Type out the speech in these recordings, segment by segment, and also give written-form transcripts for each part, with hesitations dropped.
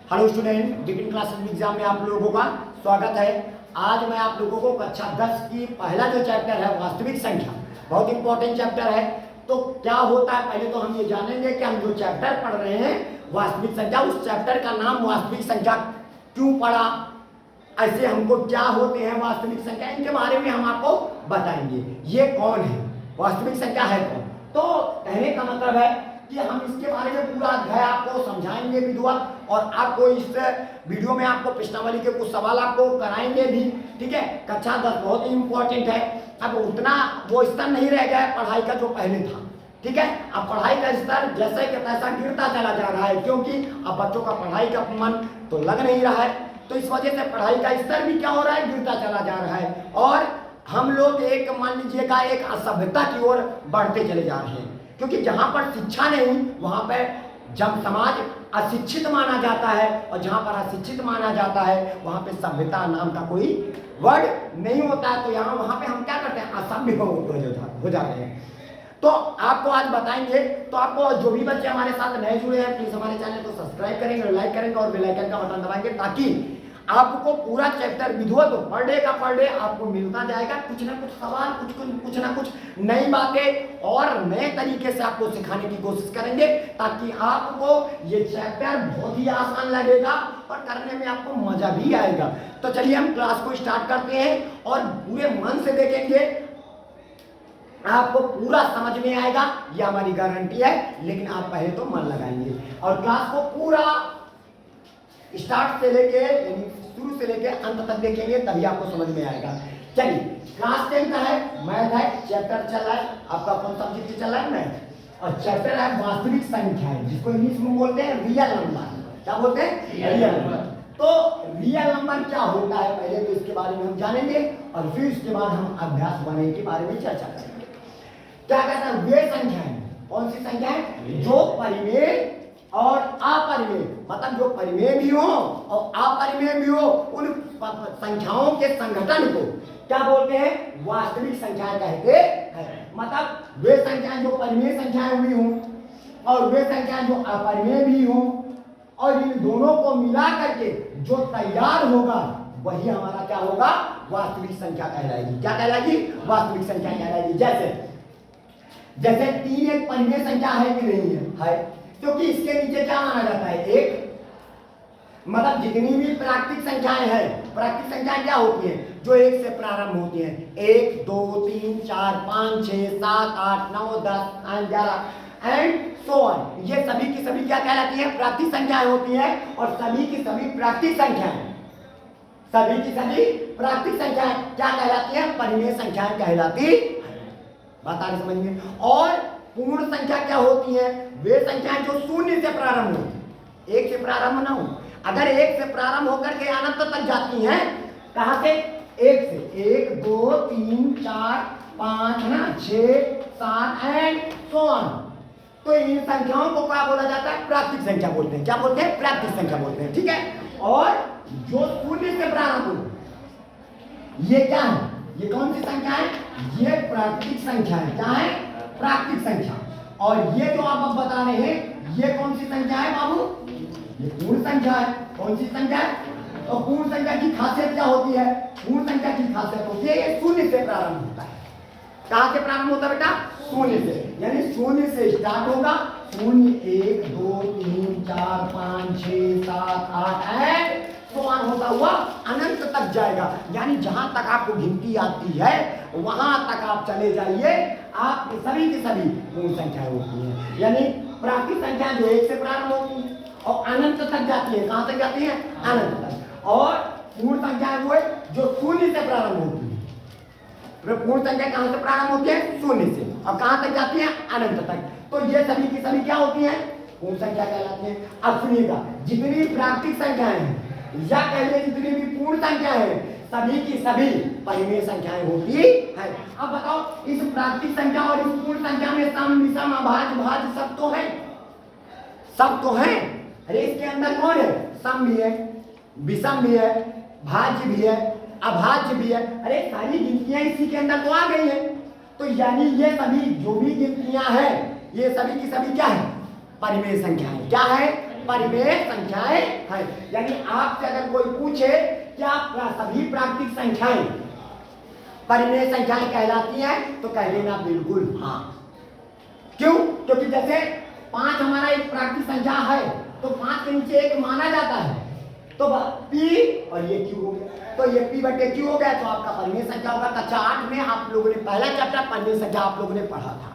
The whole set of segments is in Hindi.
Hello student, begin classes exam में आप लोगों का स्वागत है। आज मैं आप लोगों को कक्षा 10 की पहला जो चैप्टर है वास्तविक संख्या, बहुत इंपॉर्टेंट चैप्टर है। तो क्या होता है, पहले तो हम ये जानेंगे कि हम जो चैप्टर पढ़ रहे हैं वास्तविक संख्या, उस चैप्टर का नाम वास्तविक संख्या क्यों पढ़ा, ऐसे हमको क्या होते हैं वास्तविक संख्या, इनके बारे में हम आपको बताएंगे। ये कौन है, वास्तविक संख्या है कौन। तो कहने का मतलब है कि हम इसके बारे में पूरा अध्याय आपको समझाएंगे विधिवत, और आपको इस वीडियो में आपको प्रश्नावली के कुछ सवाल आपको कराएंगे भी। ठीक है, कक्षा 10 बहुत ही इंपॉर्टेंट है। अब उतना वो स्तर नहीं रह गया है पढ़ाई का जो पहले था। ठीक है, अब पढ़ाई का स्तर जैसे कि तैसा गिरता चला जा रहा है, क्योंकि अब बच्चों का पढ़ाई का मन तो लग नहीं रहा है, तो इस वजह से पढ़ाई का स्तर भी क्या हो रहा है, गिरता चला जा रहा है। और हम लोग एक मान लीजिएगा एक असभ्यता की ओर बढ़ते चले जा रहे हैं, क्योंकि जहाँ पर शिक्षा नहीं वहाँ पर जब समाज अशिक्षित माना जाता है, और जहाँ पर अशिक्षित माना जाता है वहाँ पे सभ्यता नाम का कोई वर्ड नहीं होता है। तो यहाँ वहाँ पे हम क्या करते हैं, असभ्य हो जाते हैं। तो आपको आज बताएंगे। तो आपको जो भी बच्चे हमारे साथ नए जुड़े हैं, प्लीज हमारे चैनल को सब्सक्राइब करेंगे, लाइक करेंगे और बेल आइकन का बटन दबाएंगे, ताकि आपको पूरा चैप्टर विधिवत पर डे आपको मिलता जाएगा। कुछ ना कुछ सवाल, कुछ ना कुछ नई बातें और नए तरीके से आपको सिखाने की कोशिश करेंगे, ताकि आपको ये चैप्टर बहुत ही आसान लगेगा और करने में आपको मजा भी आएगा। तो चलिए हम क्लास को स्टार्ट करते हैं और पूरे मन से देखेंगे, आपको पूरा समझ में आएगा, ये हमारी गारंटी है। लेकिन आप पहले तो मन लगाएंगे और क्लास को पूरा स्टार्ट से लेके शुरू से लेके अंत तक देखेंगे, तभी आपको समझ में आएगा। चलिए, क्लास 10 का है, मैथ है, चैप्टर चल रहा है आपका, कौन सब्जेक्ट चल रहा है, मैथ, और चैप्टर है वास्तविक संख्या है, जिसको इंग्लिश में बोलते हैं रियल नंबर। क्या बोलते हैं, रियल नंबर। तो रियल नंबर क्या होता है, पहले तो इसके बारे में हम जानेंगे और फिर इसके बाद हम अभ्यास बनाने के बारे में चर्चा करेंगे। क्या कहता है, वे संख्याएं, कौन सी संख्या है, जो परिमेय और अपरिमेय, मतलब जो परिमेय भी हो और अपरिमेय भी हो, उन संख्याओं के संगठन को क्या बोलते हैं, वास्तविक संख्याएं कहते हैं। मतलब वे संख्याएं जो परिमेय संख्याएं हुई हों और वे संख्याएं जो अपरिमेय भी हों, और इन दोनों को मिला करके जो तैयार होगा वही हमारा क्या होगा, वास्तविक संख्या कहलाएगी। क्या कहलाएगी, वास्तविक संख्या कहलाएगी। जैसे 3 एक परिमेय संख्या है कि नहीं है, क्योंकि इसके नीचे क्या माना जाता है, एक, मतलब जितनी भी प्राकृतिक संख्याएं हैं, प्राकृतिक संख्याएं क्या होती हैं, जो 1 से प्रारंभ होती हैं, 1 2 3 4 5 6 7 8 9 10 11 एंड सो ऑन, ये सभी की सभी क्या कहलाती है, प्राकृतिक संख्याएं होती हैं। और सभी की सभी प्राकृतिक संख्याएं, सभी की सभी प्राकृतिक संख्याएं क्या कहलाती है, परिमेय संख्याएं कहलाती। बात आ रही समझ में। और पूर्ण संख्या क्या होती है, वे संख्याएं जो 0 से प्रारंभ हो, 1 से प्रारंभ ना हो। अगर 1 से प्रारंभ होकर के अनंत तक जाती हैं, कहां से, 1 से, 1 2 3 4 5 है ना, 6 7 एंड सो ऑन, तो इन संख्याओं को क्या बोला जाता है, प्राकृतिक संख्या बोलते हैं। क्या बोलते हैं, प्राकृतिक संख्या बोलते हैं। ठीक है, और जो 0 से प्रारंभ हो, ये क्या है, ये कौन सी संख्या है, ये प्राकृतिक संख्या है। क्या है, प्राकृतिक संख्या। और ये जो आप अब बता रहे हैं, ये कौन सी संख्या है बाबू, ये पूर्ण संख्या है। कौन सी संख्या है, तो पूर्ण संख्या की खासियत क्या होती है, पूर्ण संख्या की खासियत होती है ये 0 से प्रारंभ होता है। कहां से प्रारंभ होता है बेटा, 0 से, यानी 0 से स्टार्ट होगा, 0 1 2 3 4 5 6 7 8 एंड सो ऑन होता हुआ अनंत तक जाएगा। यानी जहां तक आपको गिनती आती है वहां तक आप चले जाइए, आपकी सभी की सभी पूर्ण संख्याएं होती हैं। यानी प्राकृतिक संख्या जो 1 से प्रारंभ होती है और अनंत तक जाती है, कहां तक जाती है, अनंत तक। और पूर्ण संख्या वो है जो 0 से प्रारंभ होती है। पूर्ण संख्या कहां से प्रारंभ होती है, 0 से, और कहां तक जाती है, अनंत तक। तो ये सभी की सभी क्या होती है, पूर्ण संख्या कहलाती है। अब सुनिएगा, जितनी प्राकृतिक संख्याएं हैं या कह लीजिए जितनी भी पूर्ण संख्या है, सभी की सभी परिमेय संख्याएं होती है। अब बताओ, इस प्राकृतिक संख्या और इस पूर्ण संख्या में सम विषम अभाज्य भाज्य सब तो है, सब तो है। अरे इसके अंदर कौन है, सम भी है, विषम भी है, भाज्य भी है, अभाज्य भी है। अरे सारी गिनतियां इसी के अंदर तो आ गई है। तो यानी ये सभी जो भी गिनतियां हैं, ये सभी की सभी क्या है, परिमेय संख्या है। क्या है, परिमेय संख्याएं हैं। यानी आपसे अगर कोई पूछे क्या सभी प्राकृतिक संख्याएं परिमेय संख्याएं कहलाती हैं, तो कह देना बिल्कुल हाँ। क्यों? क्योंकि जैसे 5 हमारा एक प्राकृतिक संख्या है, तो 5 के नीचे 1 माना जाता है, तो P और ये Q हो गया, तो ये P बटे Q हो गया, तो आपका परिमेय संख्या होगा। कक्षा 8 में आप लोगों ने पहला चैप्टर परिमेय संख्या आप लोगों ने पढ़ा था।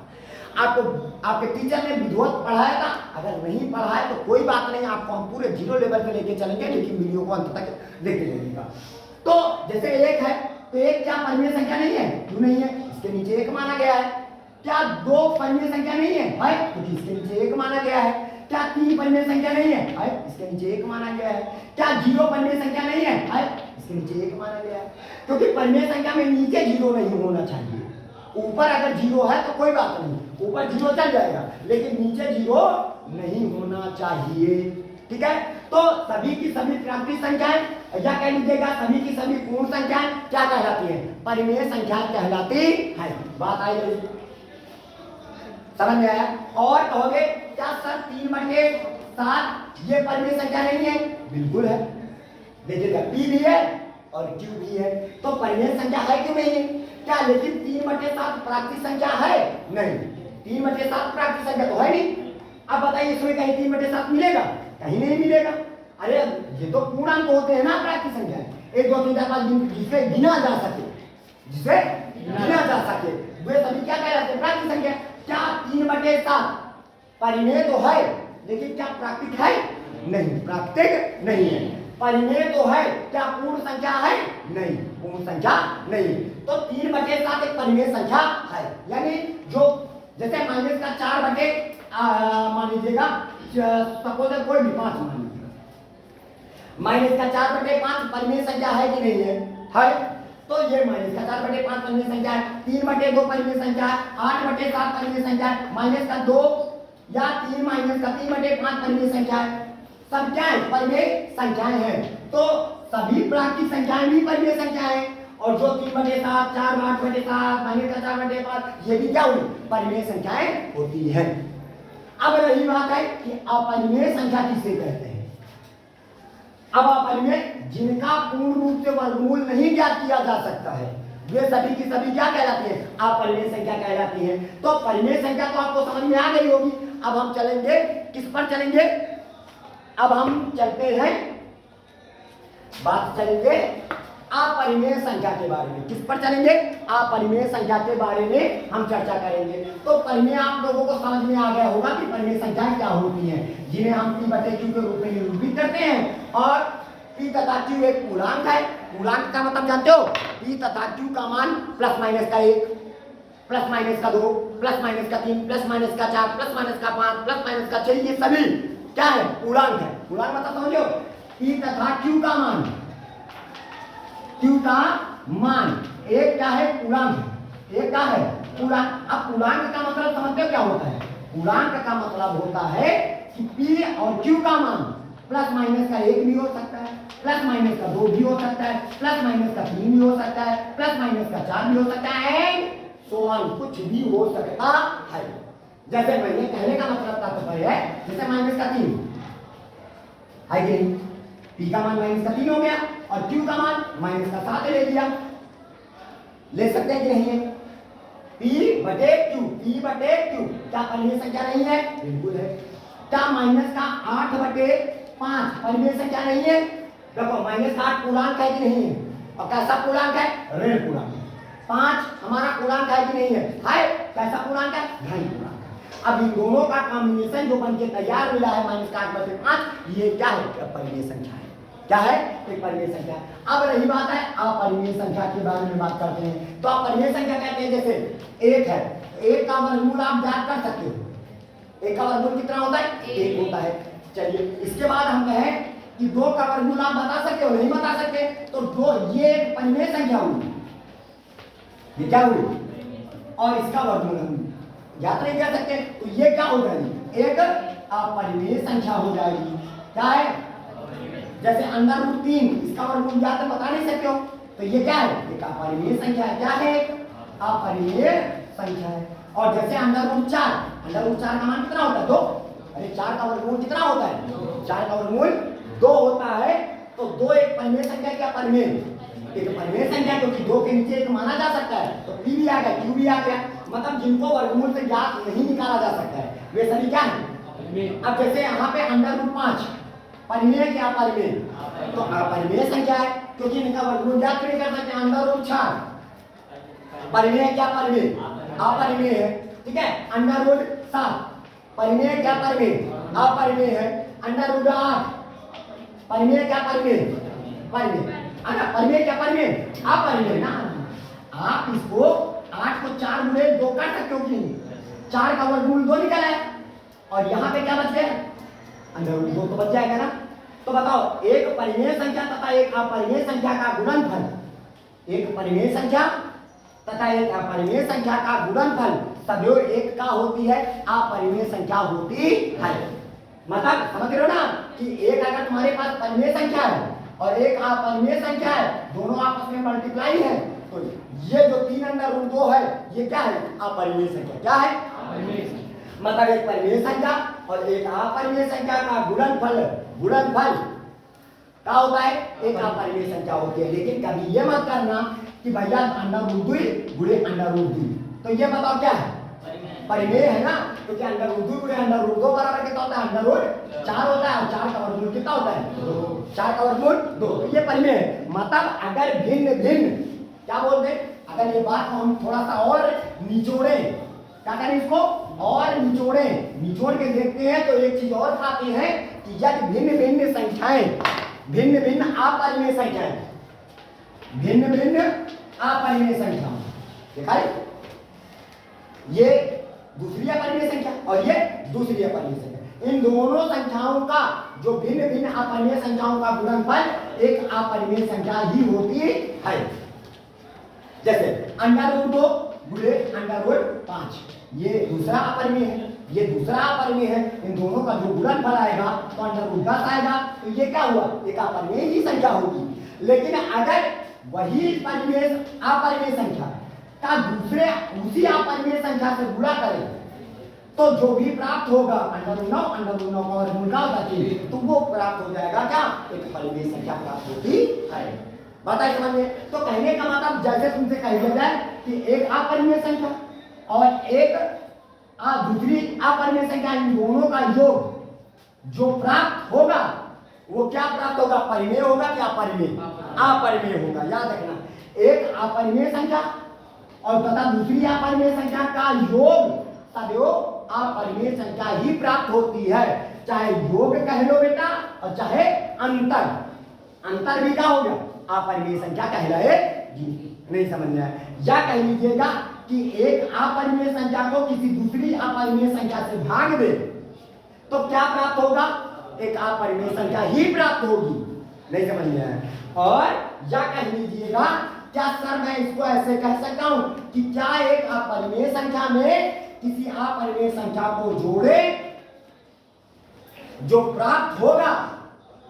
आपको आपके टीचर ने विधिवत पढ़ाया था। अगर नहीं पढ़ा है तो कोई बात नहीं, आपको हम पूरे 0 लेवल पे लेके चलेंगे, लेकिन वीडियो को अंत तक देखते रहिएगा। तो जैसे 1 है, तो 1 क्या परिमेय संख्या नहीं है? क्यों नहीं है? इसके नीचे 1 माना गया है। क्या 2 परिमेय संख्या नहीं है? क्योंकि इसके नीचे 1 माना गया है। क्या 3 परिमेय संख्या नहीं है? इसके नीचे 1 माना गया है। क्या 0 परिमेय संख्या नहीं है? इसके नीचे 1 माना गया है। क्योंकि परिमेय संख्या में नीचे 0 नहीं होना चाहिए। ऊपर अगर 0 है तो कोई बात नहीं, ऊपर 0 चल जाएगा, लेकिन नीचे 0 नहीं होना चाहिए। ठीक है? तो सभी की सभी प्राकृतिक संख्याएं या कह लीजिएगा सभी की सभी पूर्ण संख्याएं क्या कहलाती है? परिमेय संख्याएं कहलाती है। बात आई गई, समझ में आया? और कहोगे क्या सर 3/7 ये परिमेय संख्या नहीं है? बिल्कुल है। देखिएगा P भी है और Q भी है, तो परिमेय संख्या है क्यों नहीं है? क्या लेकिन 3/7 प्राकृतिक संख्या है? नहीं, 3/7 प्राकृतिक संख्या तो है नहीं। अब बताइए इसमें कहीं 3/7 मिलेगा? कहीं नहीं मिलेगा। अरे ये तो पूर्णांक होते हैं ना प्राकृतिक संख्या, 1 2 3 4 5 जिसे गिना जा सके, जिसे गिना जा सके, वे सभी क्या कहलाते हैं? प्राकृतिक संख्या। क्या 3/7 परिमेय तो है, लेकिन क्या प्राकृतिक है? नहीं, प्राकृतिक नहीं है। परिमेय तो है, क्या पूर्ण संख्या है? नहीं, पूर्ण संख्या नहीं। तो 3/7 एक परिमेय संख्या है। यानी जो जैसे माइनस का 4 मान लीजिएगा, सपोज कोई भी 5 मान लीजिएगा, माइनस का 4/5 परिमेय संख्या है कि नहीं है? है। तो ये माइनस का 4/5 परिमेय संख्या है, 3/2 परिमेय संख्या है, 8/7 परिमेय संख्या है, माइनस का 2 या 3 माइनस का 3/5 परिमेय संख्या है। सब क्या है? परिमेय संख्याएं हैं। तो सभी प्राकृतिक संख्याएं भी परिमेय संख्याएं हैं, और जो 3/7 4 8/7 माइनस का 4/5 ये भी क्या हुई? परिमेय संख्याएं होती हैं। अब रही बात है कि अपरिमेय संख्या किसे कहते हैं? अब अपरिमेय जिनका पूर्ण रूप से वर्गमूल नहीं ज्ञात किया जा सकता है, वे सभी की सभी क्या कहलाती है? अपरिमेय संख्या कहलाती है। तो परिमेय संख्या तो आपको समझ में आ गई होगी। अब हम चलेंगे किस पर चलेंगे? अब हम चलते हैं, बात चलेंगे अपरिमेय संख्या के बारे में। किस पर चलेंगे? अपरिमेय संख्या के बारे में हम चर्चा करेंगे। तो परिमेय आप लोगों को समझ में आ गया होगा कि परिमेय संख्याएं क्या होती हैं, जिन्हें हम P/Q के रूप में निरूपित करते हैं। और P तथा Q एक पूर्णांक है। पूर्णांक का मतलब जानते हो? P तथा Q का मान प्लस माइनस का 1, प्लस माइनस का 2, प्लस माइनस का 3, प्लस माइनस का 4, प्लस माइनस का 5, प्लस माइनस का 6, ये सभी क्या है? पूर्णांक है। पूर्णांक मतलब समझो, P तथा Q का मान, Q का मान एक क्या है? पूर्णांक है। एक क्या है? पूर्णांक। अब पूर्णांक का मतलब समझते हो क्या होता है? पूर्णांक का मतलब होता है कि P और Q का मान प्लस माइनस का 1 भी हो सकता है, प्लस माइनस का 2 भी हो सकता है, प्लस माइनस का 3 भी हो सकता है, प्लस माइनस का 4 भी हो सकता है, एंड सो ऑन, कुछ भी हो सकता है। जैसे मैंने कहने का मतलब तात्पर्य है, जैसे माइनस का 3 है कि नहीं? P का मान माइनस का 3 हो गया और Q का मान माइनस का 7 ले लिया। ले सकते हैं कि नहीं है? P/Q, P/Q क्या परिमेय संख्या नहीं है? बिल्कुल है। क्या माइनस का 8/5 परिमेय संख्या नहीं है? देखो माइनस का 8 पूर्णांक है कि नहीं है? और कैसा पूर्णांक है? ऋण पूर्णांक। 5 हमारा पूर्णांक है कि नहीं है? है। कैसा पूर्णांक है? धन पूर्णांक। अब इन दोनों का कॉम्बिनेशन जो बनके तैयार मिला है माइनस का 8/5, ये क्या है? परिमेय संख्या है। क्या है? एक परिमेय संख्या। अब रही बात है अपरिमेय संख्या के बारे में बात करते हैं। तो अपरिमेय संख्या कहते हैं जैसे 1 है, 1 का वर्गमूल आप ज्ञात कर सकते हो। 1 का वर्गमूल कितना होता है? 1 होता है। चलिए इसके बाद हम कहें कि 2 का वर्गमूल आप बता सकते हो? नहीं बता सकते। तो 2 ये एक परिमेय संख्या हुई, ये क्या हुई? और इसका वर्गमूल हम ज्ञात नहीं कर सकते, तो ये क्या हो जाएगी? एक अपरिमेय संख्या हो जाएगी। क्या है? जैसे √3 इसका वर्गमूल ज्ञात बता नहीं सकते हो, तो ये क्या है? एक अपरिमेय संख्या है। क्या है? अपरिमेय संख्या है। और जैसे √4 का मान कितना होता है? 2, अरे 4 का वर्गमूल कितना होता है? 4 का वर्गमूल 2 होता है। तो 2 एक परिमेय संख्या, क्या परिमेय? एक परिमेय संख्या, क्योंकि 2 के नीचे एक माना जा सकता है। तो पी भी आ गया, क्यू भी आ गया, मतलब जिनको वर्गमूल से ज्ञात नहीं निकाला जा सकता है वे सभी क्या है? अब जैसे यहाँ पे √5 परिमेय क्या परिमेय? तो अपरिमेय संख्या है, क्योंकि इनका वर्गमूल ज्ञात नहीं कर सकते। √4 परिमेय क्या परिमेय? अपरिमेय है, ठीक है। √7 परिमेय क्या परिमेय? अपरिमेय है। √8 परिमेय क्या परिमेय? परिमेय। परिमेय क्या परिमेय? अपरिमेय ना। आप इसको 8 को 4 गुणे 2 कर सकते हो कि नहीं? 4 का वर्गमूल 2 निकला है और यहाँ पे क्या बच गया? √2 तो बच जाएगा ना। तो बताओ, एक परिमेय संख्या तथा एक अपरिमेय संख्या का गुणनफल, एक परिमेय संख्या तथा एक अपरिमेय संख्या का गुणनफल सदैव एक का होती है, अपरिमेय संख्या होती है। मतलब समझ रहे हो ना कि एक अगर तुम्हारे पास परिमेय संख्या है और एक अपरिमेय संख्या है, दोनों आपस में मल्टीप्लाई है, तो ये जो 3√2 है ये क्या है? अपरिमेय संख्या। क्या है? मतलब एक परिमेय संख्या और एक अपरिमेय संख्या का गुणनफल क्या होता है? एक अपरिमेय संख्या होती है। लेकिन कभी ये मत करना कि भैया √2 गुणे √2, तो ये बताओ क्या है? परिमेय है ना, क्योंकि √2 गुणे √2 बराबर कितना होता है? √4 होता है। और 4 का वर्गमूल कितना होता है? 4 का वर्गमूल 2। ये परिमेय है। मतलब अगर भिन्न भिन्न, क्या बोलते हैं, अगर ये बात को हम थोड़ा सा और निचोड़े, क्या करें इसको और निचोड़ के देखते हैं, तो एक चीज और पाते हैं कि यदि भिन्न भिन्न संख्याएं, भिन्न भिन्न अपरिमेय संख्याएं, भिन्न भिन्न अपरिमेय संख्या, देखा ये दूसरी अपरिमेय संख्या और ये दूसरी अपरिमेय संख्या, इन दोनों संख्याओं का जो भिन्न भिन्न अपरिमेय संख्याओं का गुणनफल एक अपरिमेय संख्या ही होती है। जैसे √2 गुणे √5, ये दूसरा अपरिमेय है, ये दूसरा अपरिमेय है। इन दोनों का जो गुणनफल आएगा तो √10 आएगा, तो ये क्या हुआ? एक अपरिमेय ही संख्या होगी। लेकिन अगर वही अपरिमेय संख्या का दूसरे उसी अपरिमेय संख्या से गुणा करें, तो जो भी प्राप्त होगा √9 का वर्गमूल क्या होता है? तो वो प्राप्त हो जाएगा क्या? एक परिमेय संख्या प्राप्त होती है। बताइए समझ में? तो कहने का मतलब जैसे तुमसे कह दिया जाए कि एक अपरिमेय संख्या और एक दूसरी अपरिमेय संख्या, इन दोनों का योग जो प्राप्त होगा वो क्या प्राप्त होगा? परिमेय होगा क्या अपरिमेय? अपरिमेय होगा। याद रखना, एक अपरिमेय संख्या और तथा दूसरी अपरिमेय संख्या का योग सदैव अपरिमेय संख्या ही प्राप्त होती है। चाहे योग कह लो बेटा और चाहे अंतर भी क्या हो गया? अपरिमेय संख्या कहलाएगी। नहीं समझ में आया? या कह लीजिएगा कि एक अपरिमेय संख्या को किसी दूसरी अपरिमेय संख्या से भाग दे तो क्या प्राप्त होगा? एक अपरिमेय संख्या ही प्राप्त होगी। नहीं समझ में आया? और या कह लीजिएगा, क्या सर मैं इसको ऐसे कह सकता हूं कि क्या एक अपरिमेय संख्या में किसी अपरिमेय संख्या को जोड़े, जो प्राप्त होगा,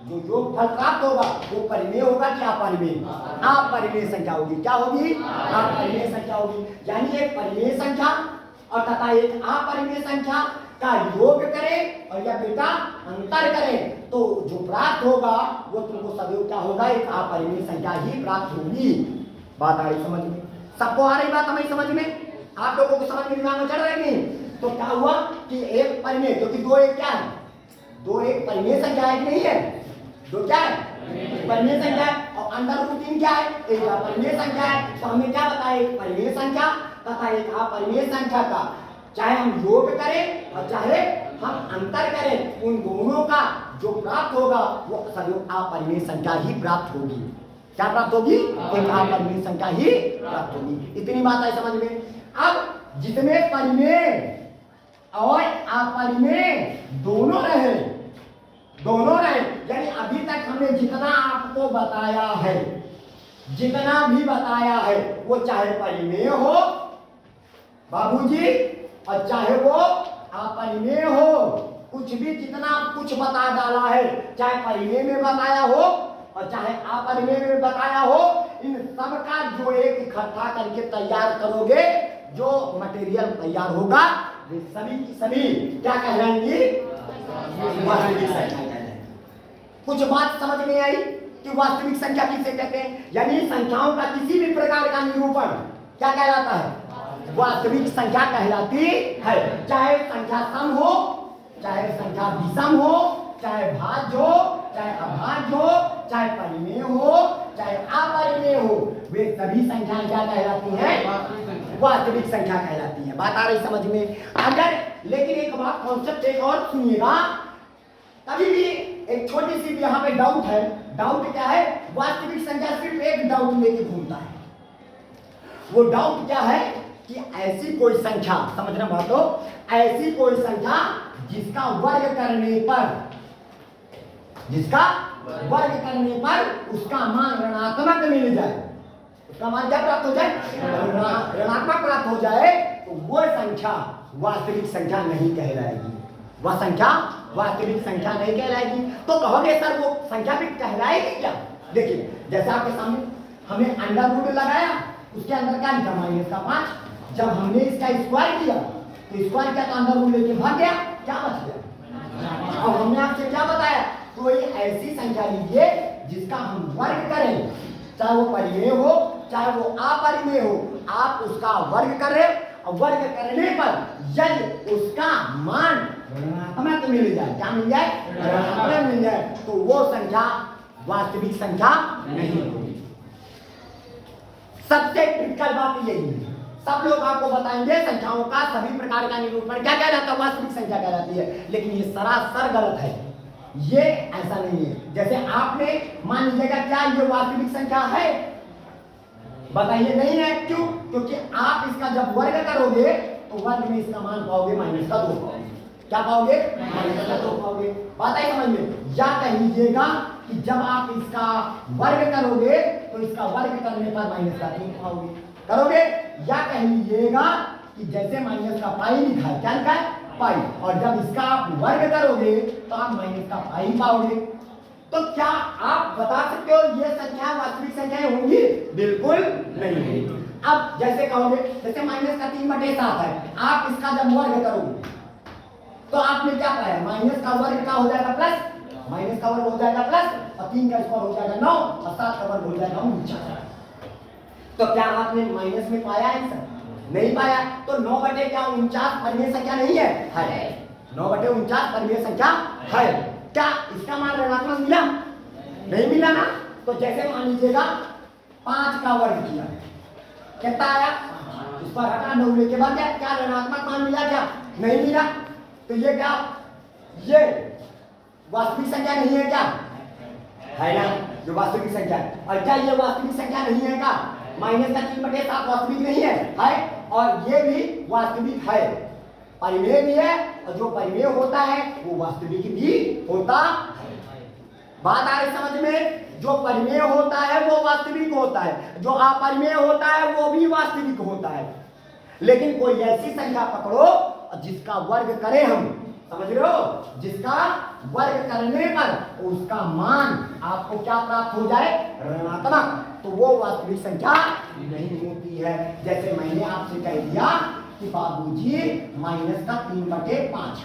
जो योगफल प्राप्त होगा वो परिमेय होगा क्या अपरिमेय? अपरिमेय संख्या होगी। क्या होगी? अपरिमेय संख्या होगी। यानी एक परिमेय संख्या और तथा एक अपरिमेय संख्या का योग करें और या बेटा अंतर करें, तो जो प्राप्त होगा वो तुमको सदैव क्या होगा? एक अपरिमेय संख्या ही प्राप्त होगी। बात आ रही समझ में? सबको आ रही बात हमें समझ में? आप लोगों को समझ में दिमाग में चढ़ रही नहीं? तो क्या हुआ कि एक परिमेय, क्योंकि 2 एक क्या है? 2 एक परिमेय संख्या है कि नहीं है? 2 क्या है? परिमेय संख्या है। और √3 क्या है? एक अपरिमेय संख्या है। तो हमने क्या बताया? एक परिमेय संख्या तथा एक अपरिमेय संख्या का चाहे हम योग करें और चाहे हम अंतर करें, उन दोनों का जो प्राप्त होगा वो सदैव अपरिमेय संख्या ही प्राप्त होगी। क्या प्राप्त होगी? एक अपरिमेय संख्या ही प्राप्त होगी। इतनी बात है समझ में? अब जितने परिमेय और अपरिमेय दोनों रहे, यानी अभी तक हमने जितना आपको बताया है, जितना भी बताया है, वो चाहे परिमेय हो बाबूजी और चाहे वो अपरिमेय हो, कुछ भी जितना कुछ बता डाला है, चाहे परिमेय में बताया हो और चाहे अपरिमेय में बताया हो, इन सब का जो एक इकट्ठा करके तैयार करोगे, जो मटेरियल तैयार होगा वे सभी की सभी क्या कहलाएंगी? वास्तविक संख्या कहलाएगी। कुछ बात समझ में आई कि वास्तविक संख्या किसे कहते हैं? यानी संख्याओं का किसी भी प्रकार का निरूपण क्या कहलाता है? वास्तविक संख्या कहलाती है। चाहे संख्या सम हो, चाहे संख्या विषम हो, चाहे भाज्य हो, चाहे अभाज्य हो, चाहे परिमेय हो, चाहे अपरिमेय हो, वे सभी संख्याएं क्या कहलाती हैं? वास्तविक संख्या कहलाती है। बात आ रही समझ में? अगर लेकिन एक बात कॉन्सेप्ट एक और सुनिएगा, कभी भी एक छोटी सी यहाँ पे डाउट है। डाउट क्या है? वास्तविक संख्या सिर्फ एक डाउट लेके घूमता है। वो डाउट क्या है कि ऐसी कोई संख्या, समझना बातों, ऐसी कोई संख्या जिसका वर्ग करने पर उसका मान ऋणात्मक मिल जाए, उसका मान क्या प्राप्त हो जाए? ऋणात्मक प्राप्त हो जाए, तो वो संख्या वास्तविक संख्या नहीं कहलाएगी। वह संख्या वास्तविक संख्या नहीं कहलाएगी। तो कहोगे सर वो संख्या भी कहलाएगी क्या? देखिए, जैसे आपके सामने हमें अंडर रूट लगाया, उसके अंदर क्या लिखा? -5। जब हमने इसका स्क्वायर किया तो स्क्वायर किया तो अंदर रूट लेके भाग गया, क्या बच गया? और हमने आपसे क्या बताया? कोई ऐसी संख्या लीजिए जिसका हम वर्ग करें, चाहे वो परिमेय हो चाहे वो अपरिमेय हो, आप उसका वर्ग करें और वर्ग करने पर यदि उसका मान ऋणात्मक मिल जाए, क्या मिल जाए? ऋणात्मक मिल जाए, तो वो संख्या वास्तविक संख्या नहीं होगी। सबसे क्रिटिकल बात यही है। सब लोग आपको बताएंगे संख्याओं का सभी प्रकार का निरूपण क्या कहलाता है? वास्तविक संख्या कहलाती है। लेकिन ये सरासर गलत है। ये ऐसा नहीं है। जैसे आपने मान लीजिएगा, क्या ये वास्तविक संख्या है? बताइए नहीं है। क्यों? क्योंकि आप इसका जब वर्ग करोगे तो वर्ग में इसका मान पाओगे -2 पाओगे। क्या पाओगे? -2 पाओगे। बात आई समझ में? या कह लीजिएगा कि जब आप इसका वर्ग करोगे तो इसका वर्ग करने पर -3 पाओगे, करोगे। या कह लीजिएगा कि जैसे -पाई लिखा है, क्या लिखा है? पाई, और जब इसका आप वर्ग करोगे तो आप -पाई पाओगे। तो क्या आप बता सकते हो ये संख्या वास्तविक संख्याएं होंगी? बिल्कुल नहीं होंगी। अब जैसे कहोगे, जैसे -3/7 है, आप इसका जब वर्ग करोगे तो आपने क्या पाया? माइनस का वर्ग का हो जाएगा प्लस, माइनस का वर्ग हो जाएगा प्लस, और 3 का स्क्वायर हो जाएगा 9, और 7 का वर्ग हो जाएगा 49। तो क्या आपने माइनस में पाया आंसर? नहीं पाया। तो 9/49 परिमेय संख्या नहीं है? है। 9/49 परिमेय संख्या है। क्या इसका मान ऋणात्मक मिला? नहीं मिला ना। तो जैसे मान लीजिएगा 5 का वर्ग किया, कितना आया? इस पर हटा 9 लेके बाद क्या ऋणात्मक मान मिला? क्या नहीं मिला। तो ये क्या, ये वास्तविक संख्या नहीं है? क्या है ना, जो वास्तविक संख्या है। और क्या ये वास्तविक संख्या नहीं है? क्या -3/7 वास्तविक नहीं है? है। और ये भी वास्तविक है, परिमेय भी है, और जो परिमेय होता है वो वास्तविक भी होता है। बात आ रही समझ में? जो परिमेय होता है वो वास्तविक होता है, जो अपरिमेय होता है वो भी वास्तविक होता है। लेकिन कोई ऐसी संख्या पकड़ो जिसका वर्ग करें हम, समझ रहे हो, जिसका वर्ग करने पर उसका मान आपको क्या प्राप्त हो जाए? ऋणात्मक, तो वो वास्तविक संख्या नहीं होती है। जैसे मैंने आपसे कह दिया कि बाबूजी -3/5,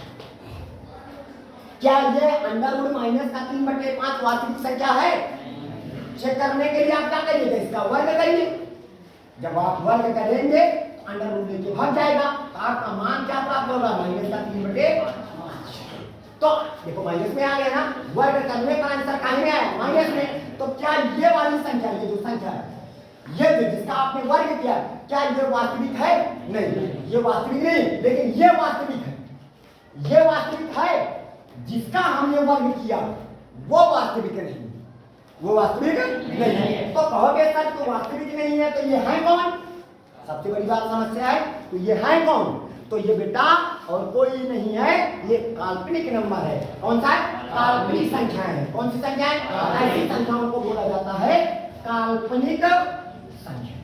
क्या ये अंडर-रूट -3/5 वास्तविक संख्या है? चेक करने के लिए आप क्या करिएगा? इसका वर्ग करिए। जब आप वर्ग करेंगे अंडर-रूट लेके भाग जाएगा, तो आपका मान क्या प्राप्त होगा? -3/5। तो देखो माइनस में आ गया ना, वर्ग करने पर आंसर कहाँ में आया? माइनस में। तो क्या ये वाली संख्या, ये जो संख्या है, ये जो जिसका आपने वर्ग किया, क्या ये वास्तविक है? नहीं, ये वास्तविक नहीं। लेकिन ये वास्तविक है, ये वास्तविक है। जिसका हमने वर्ग किया वो वास्तविक नहीं, वो वास्तविक नहीं है। तो कहोगे सर तो वास्तविक नहीं है, तो ये है कौन? सबसे बड़ी बात समस्या है, तो ये है कौन? तो ये बेटा और कोई नहीं है, ये काल्पनिक नंबर है। कौन सा है? काल्पनिक संख्या है। कौन सी संख्या है? ऐसी संख्याओं को बोला जाता है काल्पनिक संख्या।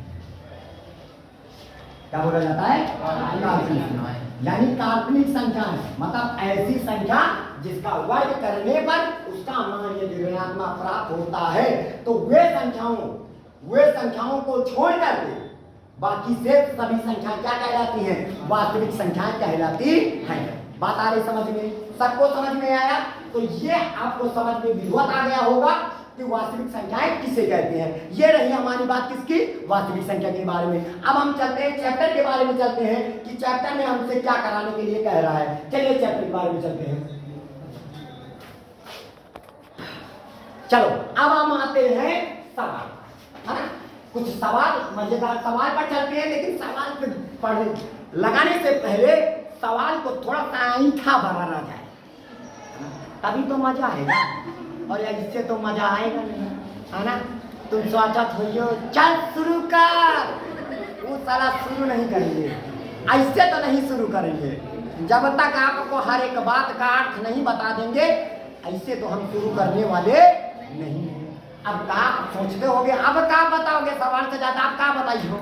क्या बोला जाता है? काल्पनिक संख्या। यानी काल्पनिक संख्या है, मतलब ऐसी संख्या जिसका वर्ग करने पर उसका मान यदि ऋणात्मक प्राप्त होता है, तो वे संख्याओं को छोड़ करके बाकी से सभी संख्या क्या कहलाती हैं? वास्तविक संख्याएं कहलाती हैं। बात आ रही समझ में? सबको समझ में आया? तो ये आपको समझ में विधिवत आ गया होगा कि वास्तविक संख्याएं किसे कहते हैं। ये रही हमारी बात किसकी? वास्तविक संख्या के बारे में। अब हम चलते हैं चैप्टर के बारे में, चलते हैं कि चैप्टर में हमसे क्या कराने के लिए कह रहा है। चलिए चैप्टर के बारे में चलते हैं। चलो अब हम आते हैं सवाल, है ना? कुछ सवाल, मजेदार सवाल पर चलते हैं, लेकिन सवाल पढ़ने लगाने से पहले सवाल को थोड़ा सा ऐंठा भरा रह जाए, तभी तो मजा आएगा, और इससे तो मजा आएगा नहीं, है ना? तुम स्वागत हो, चल शुरू कर। वो साला शुरू नहीं करेंगे, ऐसे तो नहीं शुरू करेंगे। जब तक आपको हर एक बात का अर्थ नहीं बता देंगे, ऐसे तो हम शुरू करने वाले नहीं। अब क्या सोचते होगे, अब क्या बताओगे? सवाल से ज्यादा आप क्या बताइए?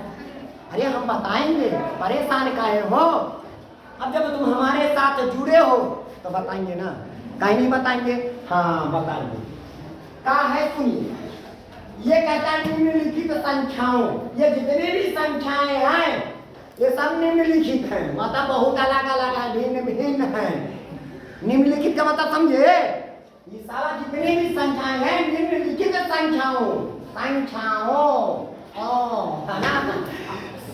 अरे हम बताएंगे, परेशान काहे हो? अब जब तुम हमारे साथ जुड़े हो तो बताएंगे ना, कहीं नहीं बताएंगे? हाँ बताएंगे। क्या है सुनिए, ये कहता है निम्नलिखित संख्याओं, ये जितनी भी संख्याएं हैं ये सब निम्नलिखित हैं, मतलब बहुत अलग अलग है, भिन्न भिन्न है। निम्नलिखित का मतलब समझे? ये सारा जितनी भी संख्याएं हैं निम्नलिखित संख्याओं, है ना?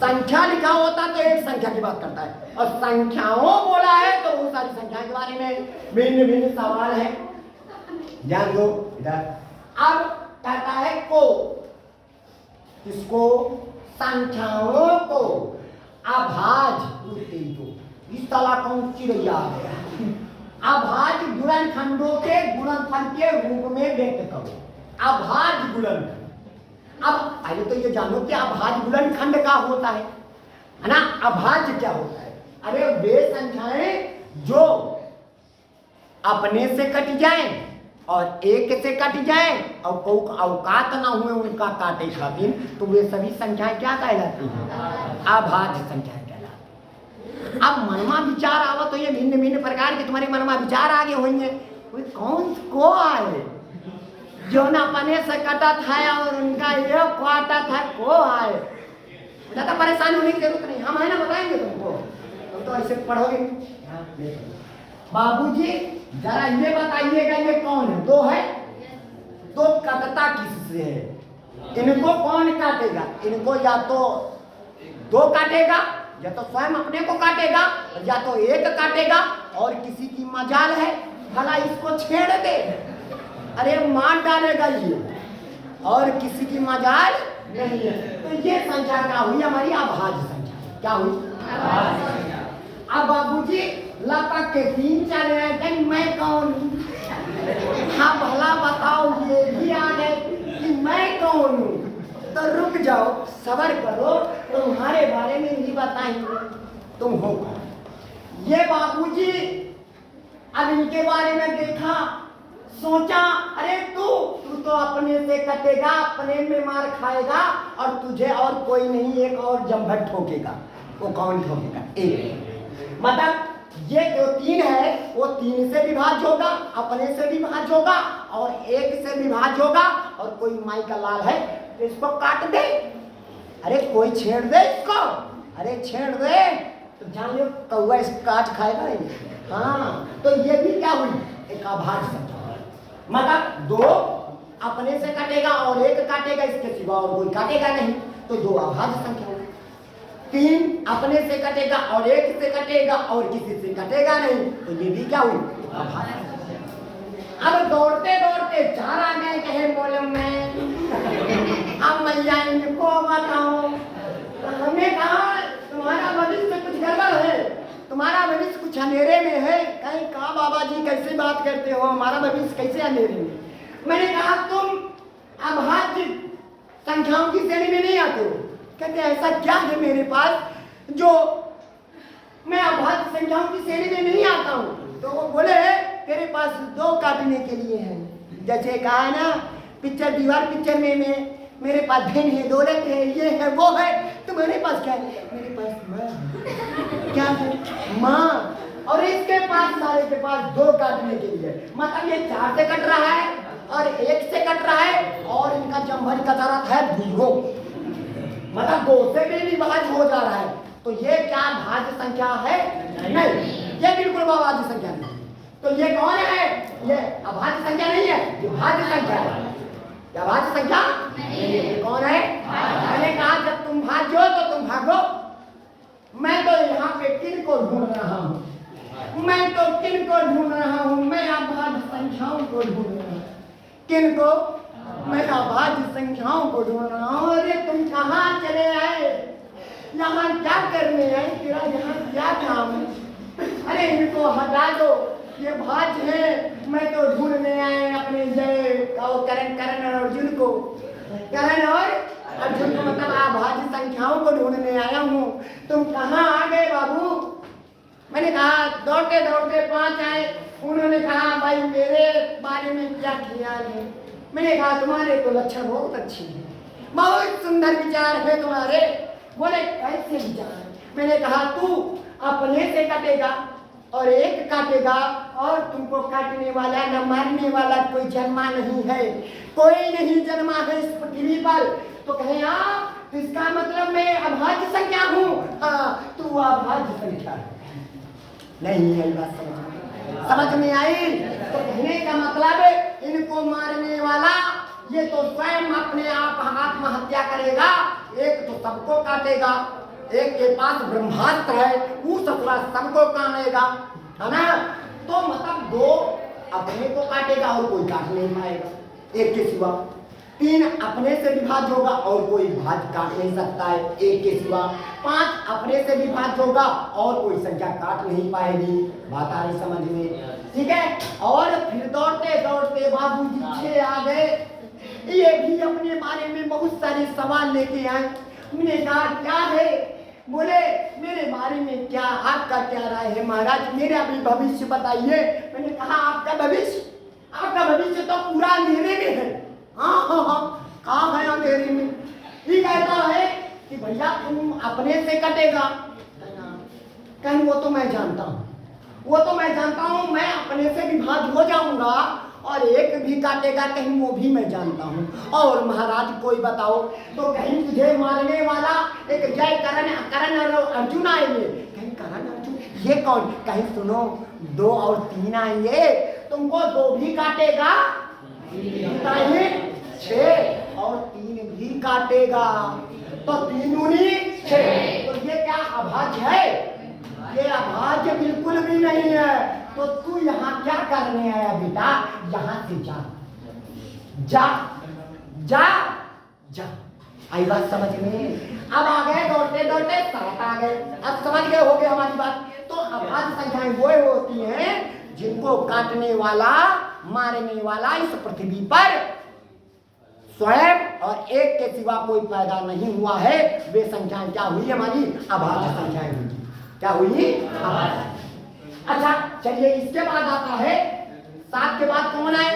संख्या लिखा होता तो एक संख्या की बात करता है, और संख्याओं बोला है तो बहुत सारी संख्या के बारे में भिन्न भिन्न सवाल है। ध्यान दो इधर। अब कहता है को, किसको? संख्याओं को अभाज्य, इस तरह कौन चिड़िया है? अभाज्य गुणनखंडों के गुणनफल के रूप में व्यक्त करो। अभाज्य गुणनखंड। अब पहले तो ये जानो कि अभाज्य गुणनखंड क्या होता है ना? अभाज्य क्या होता है? अरे वे संख्याएं जो अपने से कट जाएं और एक से कट जाएं और कोई अवकात ना हुए उनका काटे खातिर, तो वे सभी संख्याएं क्या कहलाती हैं? अभाज्य संख्याएं कहलाती। अब मनमा विचार आवत तो ये भिन्न भिन्न प्रकार के तुम्हारे मनमा विचार आगे होंगे, कौन को आए जो न अपने से कटत है और उनका ये काटत है, को आए? ज्यादा परेशान होने की जरूरत नहीं, हम है ना, बताएंगे तुमको, तुम तो ऐसे पढ़ोगे। बाबूजी जरा ये बताइएगा ये कौन है? दो है, तो कटता किससे है? इनको कौन काटेगा? इनको या तो दो काटेगा, या तो स्वयं अपने को काटेगा, या तो एक काटेगा, और किसी की मजाल है भला इसको छेड़ दे, अरे मार डालेगा ये, और किसी की मजाल नहीं है। तो ये संख्या क्या हुई? हमारी अभाज्य संख्या। क्या हुई? अब बाबूजी लपक के 3 चले आए थे, मैं कौन? हाँ भला बताओ, ये भी आ गए कि मैं कौन हूँ? तो रुक जाओ, सबर करो, तुम्हारे बारे में नहीं बताएंगे, तुम हो कौन? ये बाबूजी अब इनके बारे में देखा, सोचा, अरे तू तो अपने से कटेगा, अपने में मार खाएगा, और तुझे और कोई नहीं, एक और जमभट ठोकेगा। वो कौन ठोकेगा? एक। मतलब ये जो 3 है वो 3 से विभाज्य होगा, अपने से विभाज्य होगा, और एक से विभाज्य होगा, और कोई माई का लाल है तो इसको काट दे, अरे कोई छेड़ दे इसको, अरे छेड़ दे तो जान लो कौवा इसको काट खाएगा। हाँ, तो ये भी क्या हुई? एक अभाज्य संख्या। मतलब 2 अपने से काटेगा और एक काटेगा, इसके सिवा और कोई काटेगा नहीं, तो 2 अभाज्य संख्या हुई। 3 अपने से कटेगा और एक से कटेगा और किसी से कटेगा नहीं, तो ये भी क्या हुई? अभाज्य। अब दौड़ते दौड़ते 4 आ गए, कहे बोले मैं अब मैया इनको बताओ। तो हमने कहा तुम्हारा भविष्य कुछ गड़बड़ है, तुम्हारा भविष्य कुछ अंधेरे में है। कहीं कहा बाबा जी कैसे बात करते हो, हमारा भविष्य कैसे अंधेरे में? मैंने कहा तुम अभाज्य संख्याओं की श्रेणी में नहीं आते हो। कहते ऐसा क्या है मेरे पास जो मैं अभाज्य संख्याओं की श्रेणी में नहीं आता हूँ? तो वो बोले तेरे पास 2 काटने के लिए है। जैसे कहा ना पिक्चर दीवार पिक्चर में मेरे पास धन है, दौलत है, ये है वो है, तुम्हारे पास क्या है? मेरे पास माँ। क्या है? माँ। और इसके पास, सारे के पास 2 काटने के लिए, मतलब ये 4 से कट रहा है और 1 से कट रहा है, और इनका जमभर का तरफ है 2, मतलब 2 से भी विभाज्य हो जा रहा है। तो ये क्या भाज्य संख्या है? नहीं, ये बिल्कुल वो अभाज्य संख्या नहीं है। तो ये कौन है? ये अभाज्य संख्या नहीं है, ये भाज्य संख्या है। क्या भाज्य संख्या नहीं है? ये कौन है? मैंने कहा जब तुम भाज्य हो तो तुम भागो। मैं तो यहाँ पे किन को ढूंढ रहा हूँ, मैं तो किन को ढूंढ रहा हूँ, मैं अभाज्य संख्याओं को ढूंढ रहा हूँ। किन को? मैं अभाज्य संख्याओं को ढूंढ रहा हूँ। अरे तुम कहाँ चले आए? यहाँ क्या करने आए? तेरा यहाँ क्या काम है? अरे इनको हटा दो, ये भाज्य है। मैं तो ढूंढने आए अपने जय करण और अर्जुन को। करण और अर्जुन को मतलब अभाज्य संख्याओं को ढूंढने आया हूँ। तुम कहाँ आ गए बाबू? मैंने कहा दौड़ते दौड़ते 5 आए। उन्होंने कहा भाई मेरे बारे में क्या ख्याल है? मैंने कहा तुम्हारे तो लक्षण बहुत अच्छे हैं, बहुत सुंदर विचार है तुम्हारे। बोले कैसे विचार? मैंने कहा तू अपने से कटेगा और एक काटेगा, और तुमको काटने वाला न मारने वाला कोई जन्मा नहीं है, कोई नहीं जन्मा है इस पृथ्वी पर। तो कहे तो इसका मतलब मैं अभाज्य संख्या हूँ। हाँ तू अभाज्य संख्या है। नहीं आई बात समझ में आई? तो कहने का मतलब इनको मारने वाला ये तो स्वयं अपने आप आत्महत्या करेगा, एक तो सबको काटेगा, एक के पास ब्रह्मास्त्र है वो सबको काटेगा, है ना? तो मतलब 2 अपने को काटेगा और कोई काट नहीं पाएगा एक के सिवा। 3 अपने से विभाज्य होगा और कोई भाज्य काट नहीं सकता है एक के सिवा। 5 अपने से विभाज्य होगा और कोई संख्या काट नहीं पाएगी। बात आ रही समझ में? ठीक है। और फिर दौड़ते दौड़ते बाबूजी 6 आ गए। ये भी अपने बारे में बहुत सारे सवाल लेके आए। मैंने कहा क्या है? बोले मेरे बारे में क्या, आपका क्या राय है महाराज? मेरा भी भविष्य बताइए। मैंने कहा आपका भविष्य तो पूरा अंधेरे में है। हाँ कहाँ है अंधेरे में? ये कहता है कि भैया तुम अपने से कटेगा। कहीं वो तो मैं जानता हूँ, मैं अपने से विभाज्य हो जाऊंगा और एक भी काटेगा, कहीं वो भी मैं जानता हूँ। और महाराज कोई बताओ तो कहीं तुझे मारने वाला एक जय करण और अर्जुन आएंगे, कहीं करण अर्जुन ये कौन? कहीं सुनो 2 और 3 आएंगे, तुमको 2 भी काटेगा, 6 और 3 भी काटेगा, तो 3 दूनी 6। तो ये क्या अभाज्य है? ये अभाज्य बिल्कुल भी नहीं है। तो तू यहाँ क्या करने आया बेटा? यहाँ से जा जा जा जा। आई बात समझ में? अब आ गए दौड़ते दौड़ते 7 आ गए। अब समझ गए होगे हमारी बात? तो अभाज्य संख्याएं वो होती हैं जिनको काटने वाला मारने वाला इस पृथ्वी पर स्वयं और एक के सिवा कोई पैदा नहीं हुआ है। वे संख्याएं क्या हुई? हमारी अभाज्य संख्याएं हुई। क्या हुई? अभाज्य। अच्छा चलिए इसके बाद आता है 7 के बाद कौन है?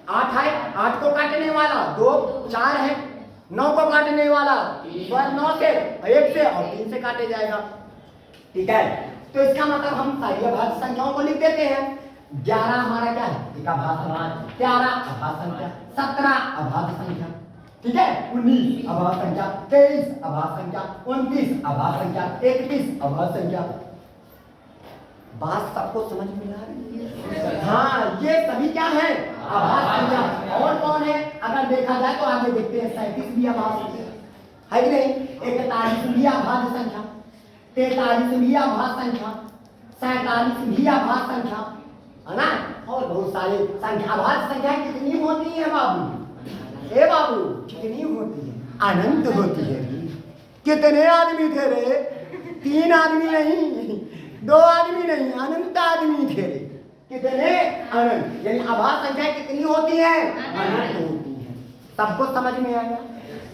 8 है। 8 को काटने वाला 2 4 है। 9 को काटने वाला 9 से 1 से और 3 से काटे जाएगा। ठीक है। तो इसका मतलब हम सारी अभाज्य संख्याओं को लिख देते हैं। 11 हमारा क्या है? एक अभाज्य संख्या। 13 अभाज्य संख्या। 17 अभाज्य संख्या। ठीक है। 19 अभाज्य संख्या। 23 अभाज्य संख्या। 29 अभाज्य संख्या। 31 अभाज्य संख्या। बात सबको समझ में आ रही है? हाँ ये सभी क्या है? अभाज्य संख्या। और कौन है अगर देखा जाए तो आगे देखते हैं 37 भी अभाज्य संख्या है कि नहीं? 41 भी अभाज्य संख्या। 43 भी अभाज्य संख्या। 47 भी अभाज्य संख्या, है ना? और बहुत सारे संख्या। अभाज्य संख्या कितनी होती है बाबू? ए बाबू कितनी होती है? अनंत होती है। कितने आदमी थे रे? 3 आदमी नहीं, 2 आदमी नहीं, अनंत आदमी थे रे। कितने? अनंत। यानी अभाज्य संख्या कितनी होती है? अनंत होती है। सबको समझ में आया?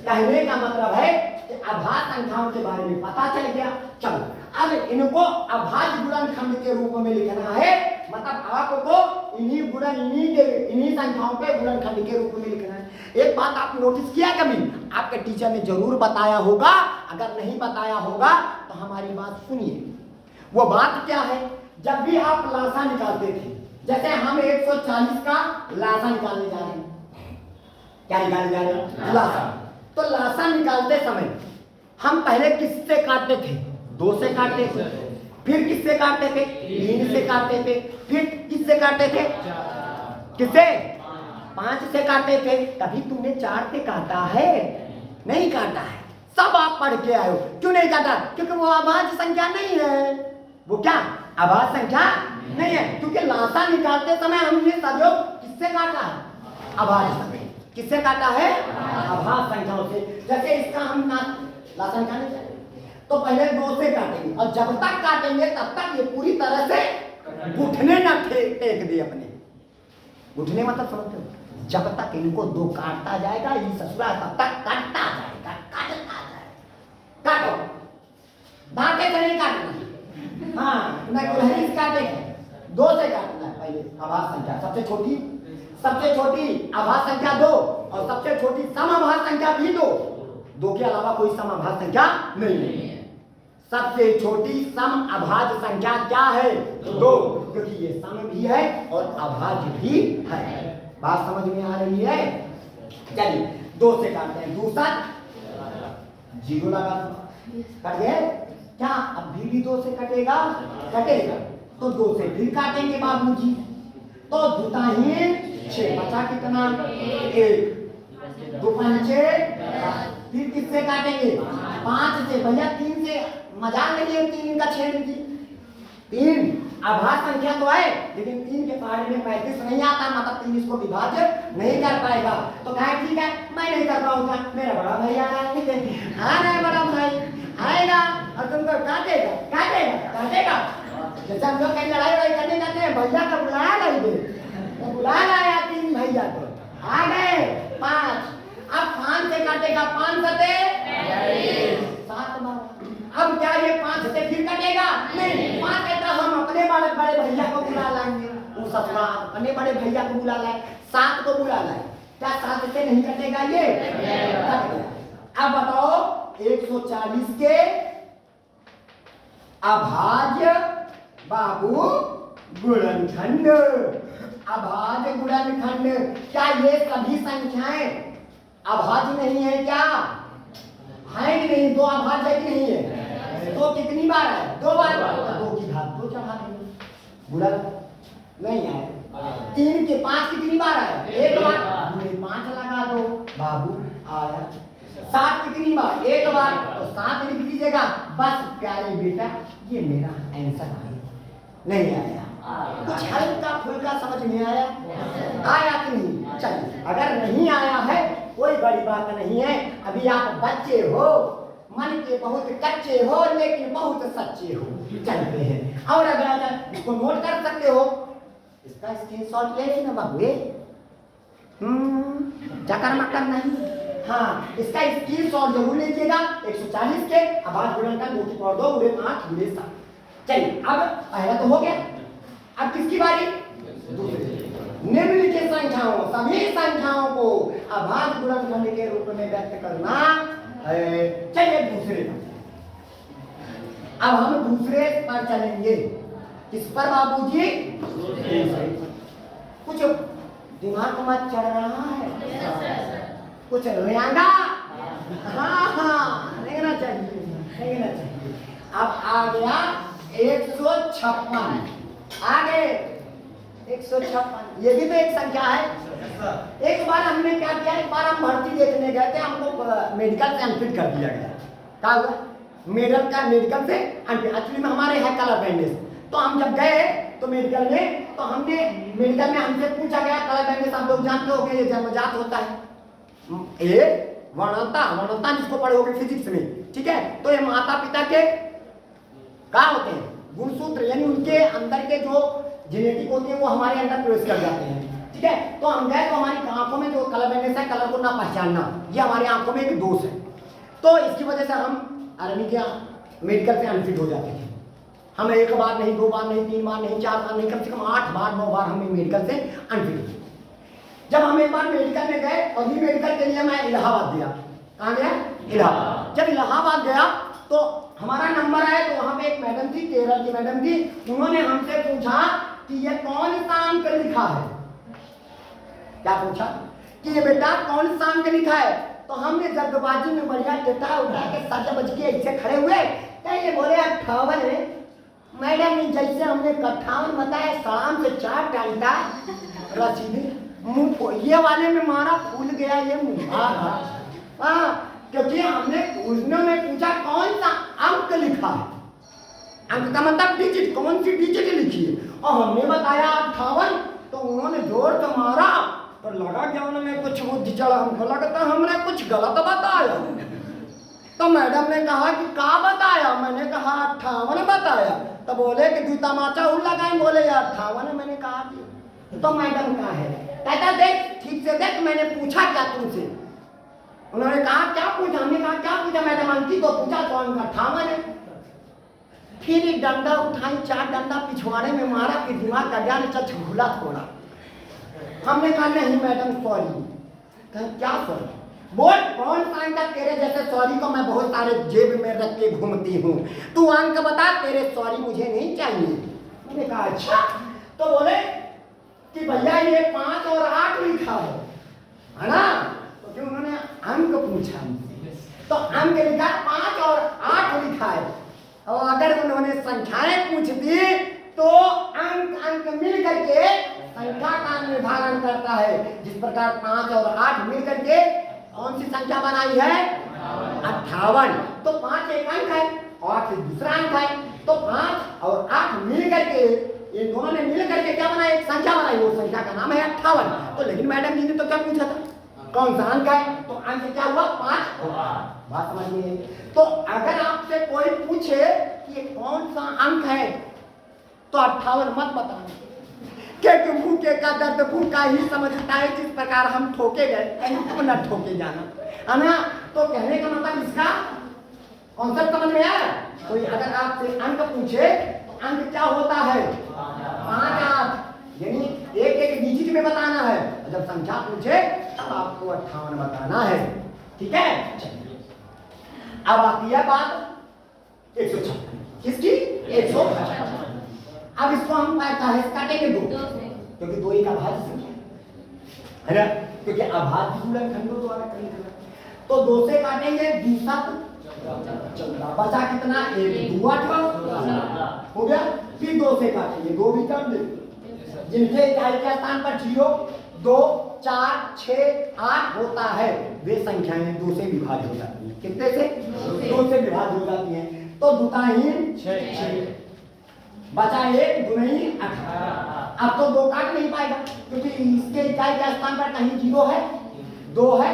कहने का मतलब है कि अभाज्य संख्याओं के बारे में पता चल गया। चलो अब इनको अभाज्य गुणनखंड के रूप में लिखना है। मतलब आपको इन्हीं संख्याओं के गुणनखंड के रूप में लिखना है। एक बात आप नोटिस किया कभी? आपके टीचर ने जरूर बताया होगा, अगर नहीं बताया होगा तो हमारी बात सुनिए। वो बात क्या है? जब भी आप लासा निकालते थे, जैसे हम 140 का लासा निकालने जा रहे हैं, क्या निकालने जा रहे हैं? लासा। तो लासा निकालते समय हम पहले किससे काटते थे? 2 से काटते थे। फिर किससे काटते थे? 3 से काटते थे। फिर किससे काटते थे? किससे? 5 से काटते थे। कभी तुमने 4 से काटा है? नहीं काटा है। सब आप पढ़ के आए हो। क्यों नहीं काटा? क्योंकि वो अभाज्य संख्या नहीं है। वो क्या? अभाज्य संख्या नहीं है। क्योंकि लासा निकालते समय हमने सदैव किससे काटा है? अभाज्य संख्या। किससे काटा है? अभाज्य संख्याओं से। जैसे इसका हम लासा निकालने चाहिए तो पहले 2 से काटेंगे और जब तक काटेंगे तब तक ये पूरी तरह से घुटने न टेक दे अपने। घुटने मतलब समझते हो? जब तक इनको 2 काटता जाएगा ये ससुरा तब तक काटता जाएगा, काटता जाएगा। काटो, दांते से नहीं काटना। हाँ, न कुल्हड़ी से काटेगा, 2 से काटना है पहले। अभाज्य संख्या सबसे छोटी अभाज्य संख्या 2 और सबसे छोटी समअभाज्य संख्या भी 2 के अलावा कोई समअभाज्य संख्या नहीं है। सबसे छोटी सम अभाज्य संख्या क्या है? 2, क्योंकि ये सम भी है और अभाज्य भी है। बात समझ में आ रही है? चलिए 2 से काटते हैं। दूसरा 0 लगा, कट गए क्या? अब भी 2 से कटेगा तो 2 से फिर काटेंगे बाबूजी। तो 2 ताही 6 बचा कितना? 1, 2 पंचे। फिर किससे काटेंगे? 5 से। भैया 3 से मजाक नहीं है, 3 का छेद दी। 3 अभाज्य संख्या तो है लेकिन 3 के पहाड़े में 35 नहीं आता, मतलब 3 इसको विभाज्य नहीं कर पाएगा। तो कहा ठीक है मैं नहीं कर पाऊंगा, मेरा बड़ा भाई आ रहा है बड़ा भाई आएगा और तुमको काटेगा। जैसे हम लोग कहीं लड़ाई करने जाते हैं, भैया का बुलाया नहीं तो बुला लाया 3 भैया को, आ गए 5। अब 5 से काटेगा, 5 सते 7 बार। अब क्या ये 5 से फिर कटेगा? नहीं। 5 कहता हम अपने बड़े भैया को बुला लाएंगे। वो ससुरा अपने बड़े भैया को बुला लाए, 7 को बुला लाए। क्या 7 से नहीं कटेगा ये? कट गया। अब बताओ 140 के अभाज्य बाबू गुणनखंड। अभाज्य गुणनखंड, क्या ये सभी संख्याएं अभाज्य नहीं है? क्या है कि नहीं? 2 अभाज्य है कि नहीं है? तो कितनी बार है? 2 बार। 2 की घात 2 चढ़ा देंगे, गुणन नहीं आया। 3 के 5 कितनी बार आया? 1 बार। 5 लगा दो बाबू, आया। 7 कितनी बार? 1 बार। तो 7 लिख दीजिएगा बस। प्यारे बेटा ये मेरा आंसर है। नहीं आया? कुछ हल्का फुल्का समझ में आया? आया कि नहीं? चलिए, अगर नहीं आया है कोई बड़ी बात नहीं है। अभी आप बच्चे हो, मन के बहुत कच्चे हो लेकिन बहुत सच्चे हो। चलते हैं। और अगर इसको नोट कर सकते हो, इसका स्क्रीनशॉट ले लेना बाबू। चक्कर मक्कर नहीं। हाँ, इसका स्क्रीनशॉट जरूर लीजिएगा। 140 के अभाज्य गुणनखंड 2 की पावर 2 गुणे 5 गुणे 7। चलिए, अब पहला तो हो गया। अब किसकी बारी? दूसरी। निम्नलिखित संख्याओं, सभी संख्याओं को अभाज्य गुणनखंड के रूप में व्यक्त करना है। चलिए दूसरे पर। अब हम दूसरे पर चलेंगे। किस पर बाबूजी? कुछ दिमाग मत चढ़ रहा है? कुछ रेंगा? हाँ रेंगना चाहिए। अब आ गया 156। आगे 156, ये भी तो एक संख्या है। एक बार हमने क्या किया, एक बार हम भर्ती देखने गए थे, हमको मेडिकल से अनफिट कर दिया गया। क्या हुआ? मेडिकल से अनफिट। एक्चुअली में हमारे है कलर ब्लाइंडनेस। तो हम जब गए तो मेडिकल में, तो हमने मेडिकल में हमसे पूछा गया, कलर ब्लाइंडनेस आप लोग जानते हो कि ये जन्मजात होता है। ये वर्णता जिसको पढ़े होगे फिजिक्स में, ठीक है? तो ये माता पिता के क्या होते हैं? गुणसूत्र, यानी उनके अंदर के जो जेनेटिक होती है वो हमारे अंदर प्रवेश कर जाते हैं, ठीक है? तो हम गए तो हमारी आंखों में जो कलर ब्लाइंडनेस है, कलर को ना पहचानना, ये हमारी आंखों में एक दोष है। तो इसकी वजह से हम आर्मी के मेडिकल से अनफिट हो जाते थे। हम 1 बार नहीं, 2 बार नहीं, 3 बार नहीं, 4 बार नहीं, कम से कम 8 बार 9 बार हमें मेडिकल से अनफिट हुए। जब हम एक बार मेडिकल में गए, अभी मेडिकल के लिए मैं इलाहाबाद गया। कहाँ गया? इलाहाबाद। जब इलाहाबाद गया तो हमारा नंबर आया, तो वहां पे एक मैडम थी, केरल की मैडम थी। उन्होंने हमसे पूछा कि ये कौन सा अंक लिखा है? क्या पूछा? कि ये बेटा कौन सा अंक लिखा है? तो हमने जल्दबाजी में बढ़िया टेटा उठा के 7 बज के ऐसे खड़े हुए, क्या ये बोले 58 है? मैडम ने जैसे हमने 58 बताया, सलाम से 4 डालता रसीदे मुंह ये वाले में मारा, फूल गया ये मुंह। हाँ, क्योंकि हमने उन्होंने पूछा कौन सा अंक लिखा है, अंक का मतलब डिजिट, कौन सी डिजिट लिखी है, और हमने बताया 58। तो उन्होंने जोर से मारा तो लगा कि उन्होंने कुछ बुद्धि चढ़ा, हमको लगता हमने कुछ गलत बताया। तो मैडम ने कहा कि क्या बताया, मैंने कहा 58 बताया। तो बोले कि दू तमाचा उड़ लगाए, बोले 58 मैंने कहा। तो मैडम कहा है, कहता देख ठीक से देख, मैंने पूछा क्या तुमसे। उन्होंने कहा क्या पूछा, हमने कहा क्या पूछा मैडम, अंकी को पूछा तो अंक 58 है। फिर एक डंडा उठाई, 4 डंडा पिछवाड़े में मारा, फिर दिमाग का ज्ञान चच घुला थोड़ा। हमने कहा नहीं मैडम सॉरी। कहा क्या सॉरी, बोल कौन सा अंक, तेरे जैसे सॉरी को मैं बहुत सारे जेब में रख के घूमती हूँ, तू अंक बता, तेरे सॉरी मुझे नहीं चाहिए। मैंने कहा अच्छा। तो बोले कि भैया ये 5 और 8 लिखा है ना। तो फिर उन्होंने अंक पूछा, तो अंक लिखा 5 और 8 लिखा है। और अगर उन्होंने संख्याएं पूछ दी तो अंक मिल करके संख्या का निर्धारण करता है। जिस प्रकार 5 और 8 मिल करके कौन सी संख्या बनाई है, 58। तो 5 एक अंक है, 8 दूसरा अंक है। तो 5 और 8 मिल करके, इन दोनों ने मिल करके क्या बनाया, एक संख्या बनाई, वो संख्या का नाम है 58। तो लेकिन मैडम जी ने तो क्या पूछा था, कौन सा अंक है, तो अंक क्या हुआ 5 और 8। बात समझ में। तो अगर आपसे कोई पूछे कि कौन सा अंक है तो 58 मत बताना, क्योंकि भूखे का दर्द भूखा ही समझता है। जिस प्रकार हम ठोके गए कहीं तुम न ठोके जाना, है ना। तो कहने का मतलब इसका कॉन्सेप्ट समझ में आया। तो अगर आपसे अंक पूछे तो अंक क्या होता है 5 8, यानी एक एक डिजिट में बताना है। जब संख्या पूछे तब आपको 58 बताना है, ठीक है। अब आती है बात 156, किसकी 156। अब इसको हम काटेंगे 2, क्योंकि 2 एक अभाज्य संख्या है ना, क्योंकि अभाज्य गुणनखंडों द्वारा कहीं तो 2 से काटेंगे, 2 7 14, बचा कितना 1 2 8 हो गया। फिर 2 से काटेंगे, 2 भी काट दे, जिनके इकाई के स्थान पर 0 2 4 6 8 होता है, वे संख्याएं 2 से विभाज्य हो जाती हैं। कितने से 2 से विभाज्य हो जाती हैं। तो दुताहीन 6 बचा 1 दुनी 18। अब तो 2 काट नहीं पाएगा, क्योंकि इसके इकाई के स्थान पर कहीं 0 है, 2 है,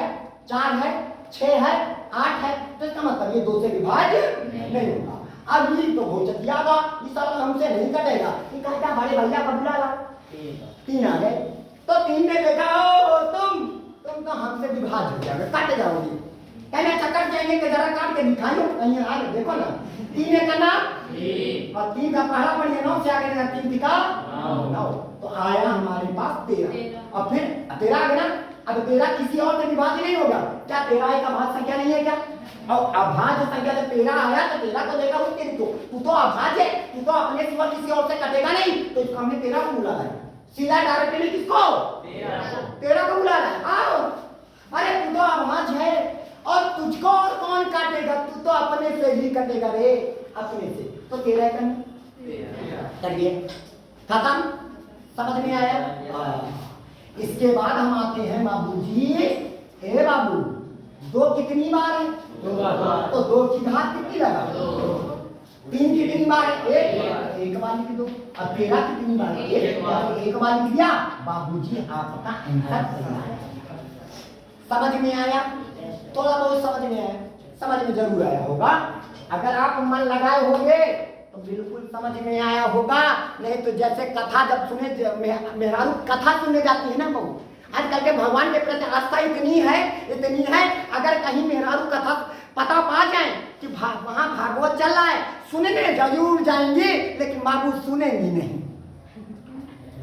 4 है, 6 है, 8 है। तो इसका मतलब ये 2 से विभाज्य नहीं होगा। अब ये तो बहुत चतियागा, इस साल हमसे नहीं कटेगा। ये कहता बड़े भैया का बुला ला, 3 आ गए। तो 3 ने देखा तुम तो हमसे विभाज्य हो जाओगे, काटे जाओगे। कहने चक्कर जाएंगे कि जरा काट के दिखाइए, कहीं आ देखो ना 3 का नाम और 3 का पहला पढ़िए 9 से आगे 3 का 9। तो आया हमारे पास 13। और फिर 13 आ गया। अब 13 किसी और से विभाज्य नहीं होगा क्या, 13 एक अभाज्य संख्या नहीं है क्या। और अभाज्य संख्या जब 13 आया तो 13 को देखा उसके तू तो अभाज्य है, तू तो अपने सिवा किसी और से कटेगा नहीं। तो इसको हमने 13 को बुला लाया, सीधा डायरेक्टली किसको 13 को बुला लाया। आओ, अरे तू तो अभाज्य है और तुझको और कौन काटेगा, तू तो अपने से ही कटेगा रे, अपने से। तो 13 करिए, खत्म, समझ में आया। इसके बाद हम आते हैं बाबूजी, हे बाबू 2 कितनी बार है, 2 बार। तो 2 की घात कितनी लगा, 3 कितनी बार है, 1 बार लिख दो। अब 13 कितनी बार है, 1 बार लिख दिया। बाबूजी आपका आंसर सही है। समझ में आया, थोड़ा बहुत समझ में आया, समझ में जरूर आया होगा। अगर आप मन लगाए होंगे तो बिल्कुल समझ में आया होगा। नहीं तो जैसे कथा जब सुने, मेहरारू कथा सुनने जाती है ना बहू, आजकल के भगवान के प्रति आस्था इतनी है, अगर कहीं मेहरारू कथा पता पा जाए कि वहां भागवत चल रहा है, सुनने जरूर जाएंगे, लेकिन बाबू सुनेंगी नहीं।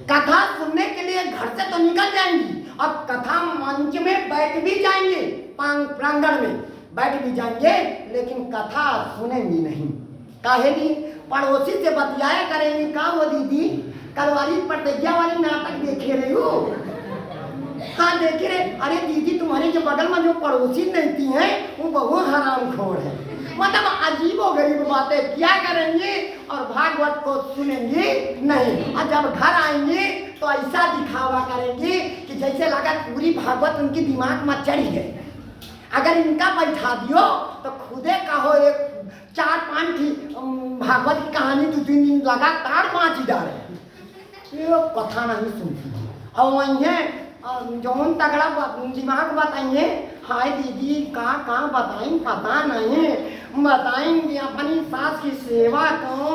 कथा सुनने के लिए घर से तो निकल जाएंगी और कथा मंच में बैठ भी जाएंगे, प्रांगण में बैठ भी जाएंगे, लेकिन कथा सुनेंगी नहीं। काहेगी पड़ोसी से बतियाया करेंगी, का वो दीदी कलवारी प्रतिज्ञा वाली नाटक देखे रही हो, हाँ देखे रहे। अरे दीदी तुम्हारे हमारी जो बगल में जो पड़ोसी रहती हैं वो बहुत हरामखोर है। मतलब अजीबो गरीब बातें किया करेंगी और भागवत को सुनेंगी नहीं, और जब घर आएंगी तो ऐसा दिखावा करेंगी कि जैसे लगा पूरी भागवत उनकी दिमाग में चढ़ी गई। अगर इनका बैठा दियो तो खुदे कहो एक 4-5 की भागवत की कहानी 2-3 दिन लगातार 5 ही डाले, ये कथा नहीं सुनती। और वहीं जौन तगड़ा दिमाग बताइए, हाय दीदी का बताई पता नहीं, बताएंगे अपनी सास की सेवा करो,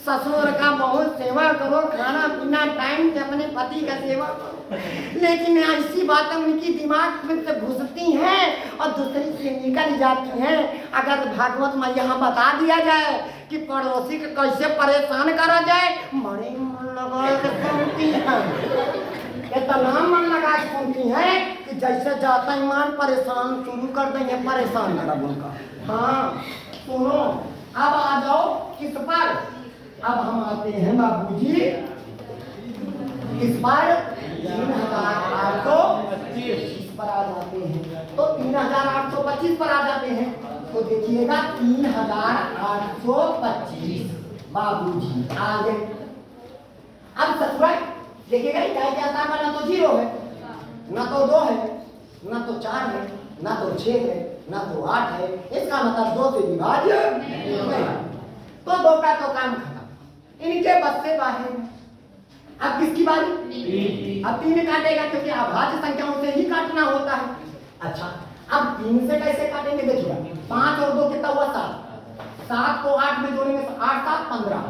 ससुर का बहुत सेवा करो, खाना पीना टाइम से अपने पति का सेवा करो। लेकिन ऐसी बातें उनकी दिमाग में से घुसती हैं और दूसरी से निकल जाती हैं। अगर भागवत में यहाँ बता दिया जाए कि पड़ोसी को कैसे परेशान करा जाए, बड़े मन लगा के सुनती हैं, इतना मन लगा के सुनती हैं कि जैसे जाता ईमान परेशान शुरू कर देंगे, परेशान करा उनका। हाँ सुनो, अब आ जाओ किस पर, अब हम आते हैं बाबूजी इस पर 3825 पर आ जाते हैं। तो 3825 पर आ जाते हैं तो देखिएगा 3825 बाबूजी आगे। अब ससुराल देखिएगा क्या आता है, ना तो 0 है, ना तो 2 है, ना तो 4 है, ना तो 6 है, ना तो 8 है। इसका मतलब 2 से विभाज्य नहीं, तो 2 का तो काम खत्म, इनके बस से बाहर है। अब किसकी बारी? अब 3 काटेगा क्योंकि अभाज्य संख्याओं से ही काटना होता है। अच्छा अब 3 से कैसे काटेंगे? देखिएगा 5 और 2 कितना हुआ? 7। 7 को 8 में जोड़ेंगे तो 8 7 15,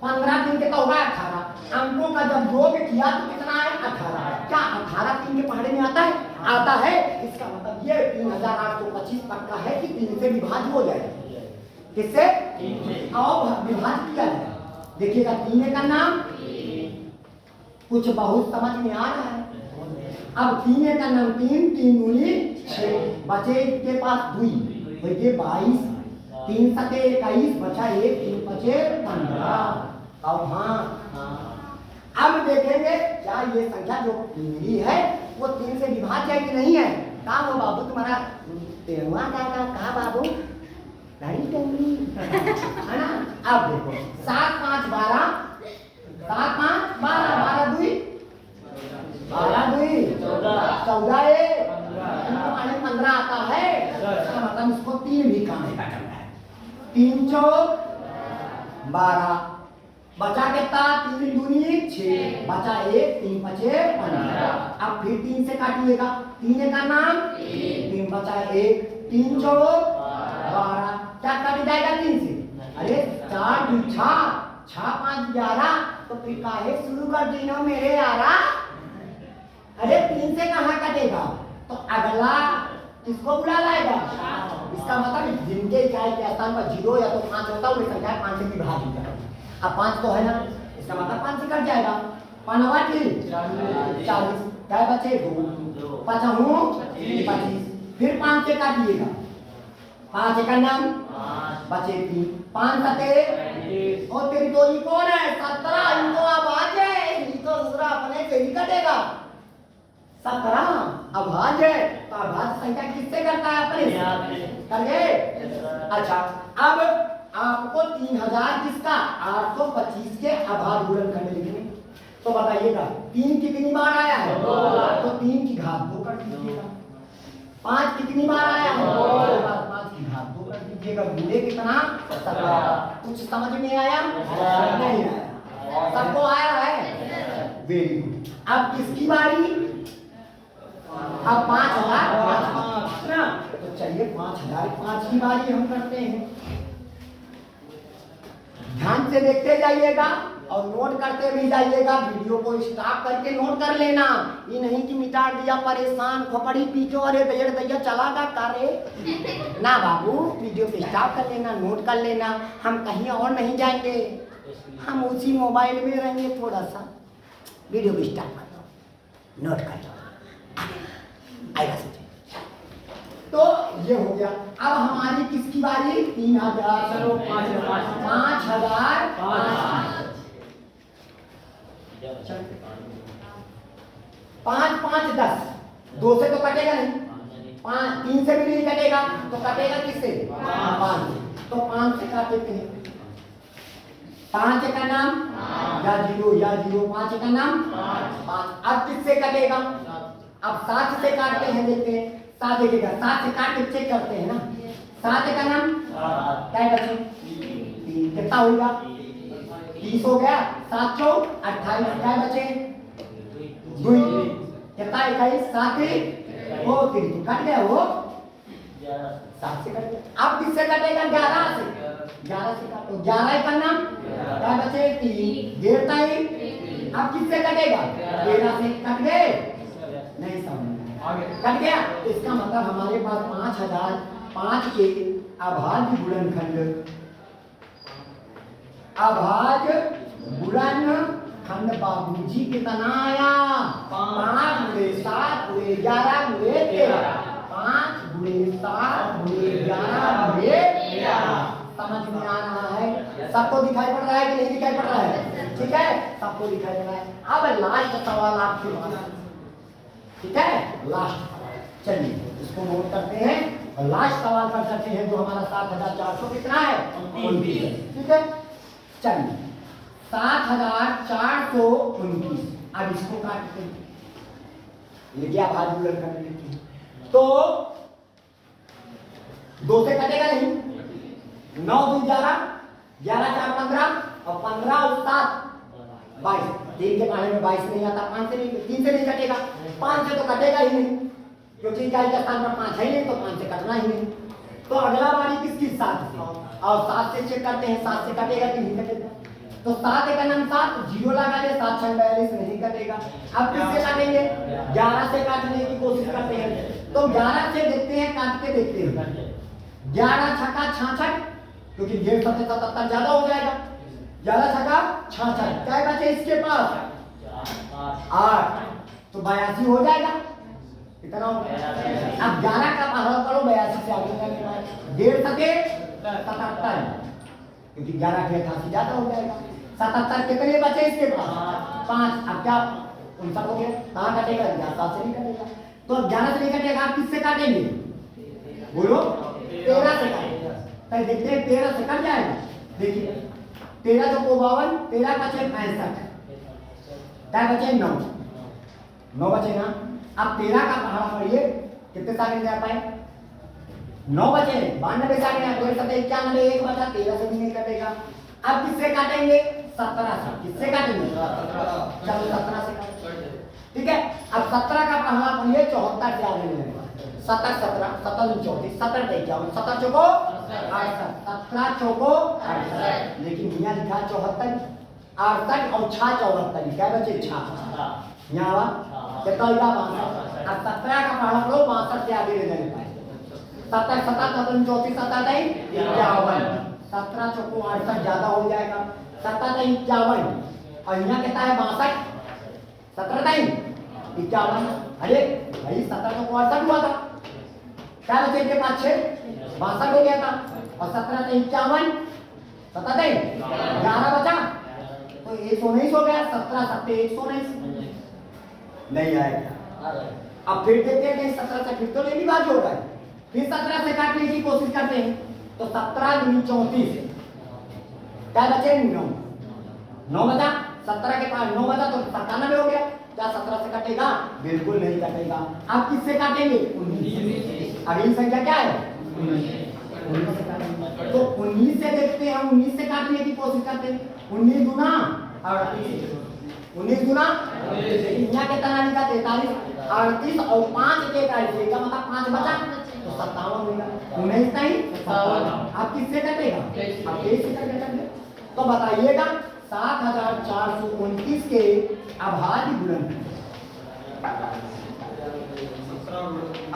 15 3 कितना होगा? 18। अंकों का जब योग किया तो कितना है? 18। क्या 18 3 के पहाड़े में आता है? आता है। इसका मतलब ये 3825 पक्का है कि 3 से विभाज्य हो जाएगा। किससे? और विभाज्य किया जाए। देखिएगा 3 का नाम कुछ बहुत समझ में आ रहा है। अब 3 का नाम 3 3 दूनी 6, बचे के पास 2 बचे 22, 3 सते 21, बचा 1, 3 बचे 15। अब हाँ अब देखेंगे क्या ये संख्या जो मिली है वो 3 से विभाज्य है कि नहीं है। कहा वो बाबू तुम्हारा तेरवा कहा बाबू नहीं है ना। अब देखो 7 5 12, 7 5 12, 12 2 14 15 आता है। मतलब इसको 3 भी काम करना है। 3 4 12, बचा कितना? 3 दूनी 6, बचा 1, 3 बचे 15। अब फिर 3 से काटिएगा। 3 का नाम 3 बचा 1, 3 4 12, क्या काटी जाएगा 3 से? अरे 4 2 6, 6 5 11, तो फिर काहे शुरू कर दी ना मेरे यारा। अरे 3 से कहाँ कटेगा? तो अगला किसको बुला लाएगा? इसका मतलब जिनके इकाई के स्थान पर 0 या तो 5 होता है, वो संख्या 5 से विभाजित करेगा। अब 5 तो है ना, इसका मतलब 5 से कट जाएगा। 5 की 40, क्या बचे 2, 5 25, फिर 5 से काटिएगा। 5 का नाम बचे 3, 5 सते और तेरी दोई कौन है? 17। इनको अभाज्य है, तो दूसरा अपने से ही कटेगा। 17 अभाज्य है, तो अभाज्य संख्या किससे करता है? अपने कर गए। अच्छा अब आपको 3000 किसका? 825 के अभाज्य गुणन करने लिखने। तो बताइएगा 3 कितनी बार आया है? तो 3 की घात 2 कर दीजिएगा। 5 कितनी बार आया है? 5 की घात 2 कर दीजिएगा। गुणे कितना? 17। कुछ समझ में आया? नहीं आया? सबको आया है? Very good. अब किसकी बारी? अब 5000 ना, तो चलिए 5005 की बारी हम करते हैं। ध्यान से देखते जाइएगा और नोट करते भी जाइएगा। वीडियो को स्टॉप करके नोट कर लेना, ये नहीं कि मिटा दिया परेशान खोपड़ी पीछो अरे दैया दैया चला गा करे ना बाबू। वीडियो को स्टॉप कर लेना, नोट कर लेना। हम कहीं और नहीं जाएंगे, हम उसी मोबाइल में रहेंगे। थोड़ा सा वीडियो को स्टॉप कर लो, नोट कर लो, आएगा समझ। तो ये हो गया। अब हमारी किसकी बारी? 3000 चलो 5000 5 5 10, 2 से तो कटेगा नहीं। 3 से भी नहीं कटेगा तो कटेगा किससे? 5 से। तो 5 से काट देते हैं। 5 का नाम या 0 5 का नाम 5। अब किससे कटेगा? अब 7 से काटते हैं, देखते हैं 7 देखेगा। 7 से काट के चेक करते हैं ना। 7 का नाम क्या बचे? 3। कितना होगा? 30 हो गया। 7 चौक 28। क्या बचे? 2। कितना? 21। 7 वो 3 कट गया। वो 7 से कट गया। अब किससे कटेगा? 11 से। 11 से काटो। 11 का नाम क्या बचे? 3। गिरता ही। अब किससे कटेगा? 13 से। कट गए? नहीं समझ कट गया। इसका मतलब हमारे पास 5005 के अभाज्य गुणनखंड बाबूजी कितना आया? 5 गुणे 7 गुणे 11 गुणे 13। 5 गुणे 7 गुणे 11 गुणे 13। समझ में आ रहा है? सबको दिखाई पड़ रहा है कि नहीं दिखाई पड़ रहा है? ठीक है, सबको दिखाई पड़ रहा है। अब लास्ट सवाल आपके पास, ठीक है, लास्ट। चलिए इसको नोट करते हैं और लास्ट सवाल कर सकते हैं जो हमारा 7400 कितना है? 29। ठीक है, चलिए 7429। अब इसको काटते हैं, ये क्या भाज्य गुणनखंड लिखते हैं तो 2 से कटेगा नहीं। 9 2 11, 11 4 15 और 15 और 7 22। 3 के पढ़ने में 22 नहीं आता। 5 से नहीं, 3 से नहीं कटेगा। 5 से तो कटेगा ही नहीं क्योंकि इकाई के स्थान पर 5 है ही नहीं, तो 5 से कटना ही नहीं। तो अगला बारी किसकी? 7 से। और 7 से चेक करते हैं, 7 से कटेगा कि नहीं कटेगा। तो 7 का नाम 7, 0 लगा दे। 7 6 42 नहीं कटेगा। अब किससे काटेंगे? 11 से काटने की कोशिश करते हैं। तो 11 से देखते हैं, काट के देखते हैं। 11 छक्का 66 क्योंकि 1.5 7 77 ज्यादा हो जाएगा। 11 छक्का 66। क्या बचे इसके पास? 8। तो 82 हो जाएगा। कितना हो गया? अब 11 का पहाड़ा करो, 82 से आगे जाएगा। 1.5 सके 77 क्योंकि 11 के 88 ज्यादा हो जाएगा। 77 कितने बचे इसके पास? 5। अब क्या 59 हो गया? कहाँ कटेगा? 7 से नहीं कटेगा। तो अब 11 से नहीं कटेगा। आप किससे काटेंगे? बोलो। 13 से काटेंगे। तो देखते हैं 13 से कट जाएगा। देखिए 13 तो 52, 13 बचे 65। क्या बचे? 9। 9 बचे ना। अब 13 का पहाड़ा पढ़िए, कितने साल जा पाए? 9 बचे। 92 से आगे 91 1 बचा। 13 से भी नहीं कटेगा। अब किससे काटेंगे? 17 से। किससे काटेंगे? चलो 17 से काटेंगे। ठीक है, अब 17 का पहाड़ा पढ़िए, 74 से आगे मिलेगा। 17 17 17 34 17 51 17 चौको 68 17 चौको 68। लेकिन यहाँ लिखा 74 68 और 6 74। क्या बचे? 6 यहाँ कितना होगा? 62। अब 17 का पहाड़ा पढ़ो, 62 से आगे ले जाने पाए। 17 17 17 34 17 51 17 चौको 68 ज्यादा हो जाएगा। 17 51 और यहाँ कितना है? 62। 17 51। अरे भाई 17 चौको 68 हुआ था। क्या बचे इनके पास? 6 62 हो गया था। और 17 51 17 11 बचा तो 119 हो गया। 17 7 119 नहीं आएगा। अब फिर देखते हैं कि 17 से फिर तो नहीं बात हो रहा है। फिर 17 से काटने की कोशिश करते हैं तो 17 दूनी 34। क्या बचे? 9। 9 बचा। 17 के पास 9 बचा तो 97 हो गया। क्या 17 से कटेगा? बिल्कुल नहीं कटेगा। आप किससे काटेंगे? 19। अगली संख्या क्या है? 19 से काटेंगे। तो 19 से देखते हैं, 19 से काटने की कोशिश करते हैं। 19 दूना 38। 19 दूना लेकिन यहाँ कितना लिखा? 43 38 और 5 के का मतलब 5 बचा तो 57 होगा। 19 नहीं 57। आप किससे कटेगा? आप 23 से कटेगा। तो बताइएगा 7429 के अभाज्य गुणनखंड।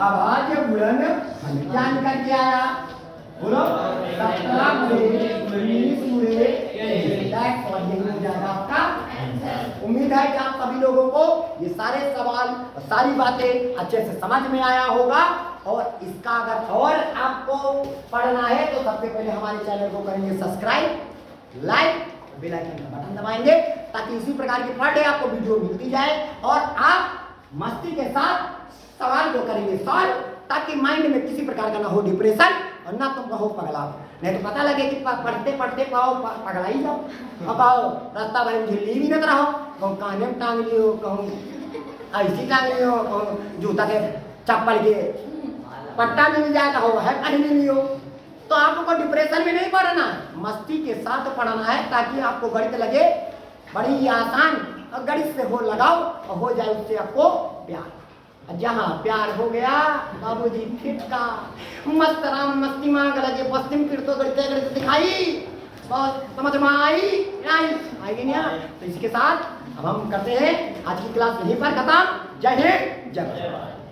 अभाज्य गुणनखंड क्या निकल के आया? बोलो। 17 गुणे 19 गुणे हो जाएगा आपका। उम्मीद है कि आप सभी लोगों को ये सारे सवाल सारी बातें अच्छे से समझ में आया होगा। और इसका अगर और आपको पढ़ना है तो सबसे पहले हमारे चैनल को करेंगे सब्सक्राइब, लाइक, बेल आइकन का बटन दबाएंगे ताकि इसी प्रकार की पर डे आपको वीडियो मिलती जाए और आप मस्ती के साथ सवाल को करेंगे सॉल्व ताकि माइंड में किसी प्रकार का ना हो डिप्रेशन और ना तुम कहो पगलाओ। नहीं तो पता लगे कि पढ़ते पढ़ते पाओ पगला ही जाओ और पाओ रास्ता भर में झिल्ली भी न रहो, कहूँ काने में टांग लियो, कहूँ ऐसी टांग लियो, कहूँ जूता के चप्पल के पट्टा मिल जाए कहो है पहन लियो। तो आप लोग को डिप्रेशन में नहीं पढ़ना है, मस्ती के साथ पढ़ना है ताकि आपको गणित लगे बड़ी आसान और गणित से हो लगाओ और हो जाए उससे आपको प्यार। जहाँ प्यार हो गया बाबूजी फिटका मस्त राम मस्ती माँ लगे पश्चिम फिर तो गणित दिखाई बस समझ में आएगी नहीं। तो इसके साथ अब हम करते हैं आज की क्लास यहीं पर खत्म। जय हिंद जय भारत।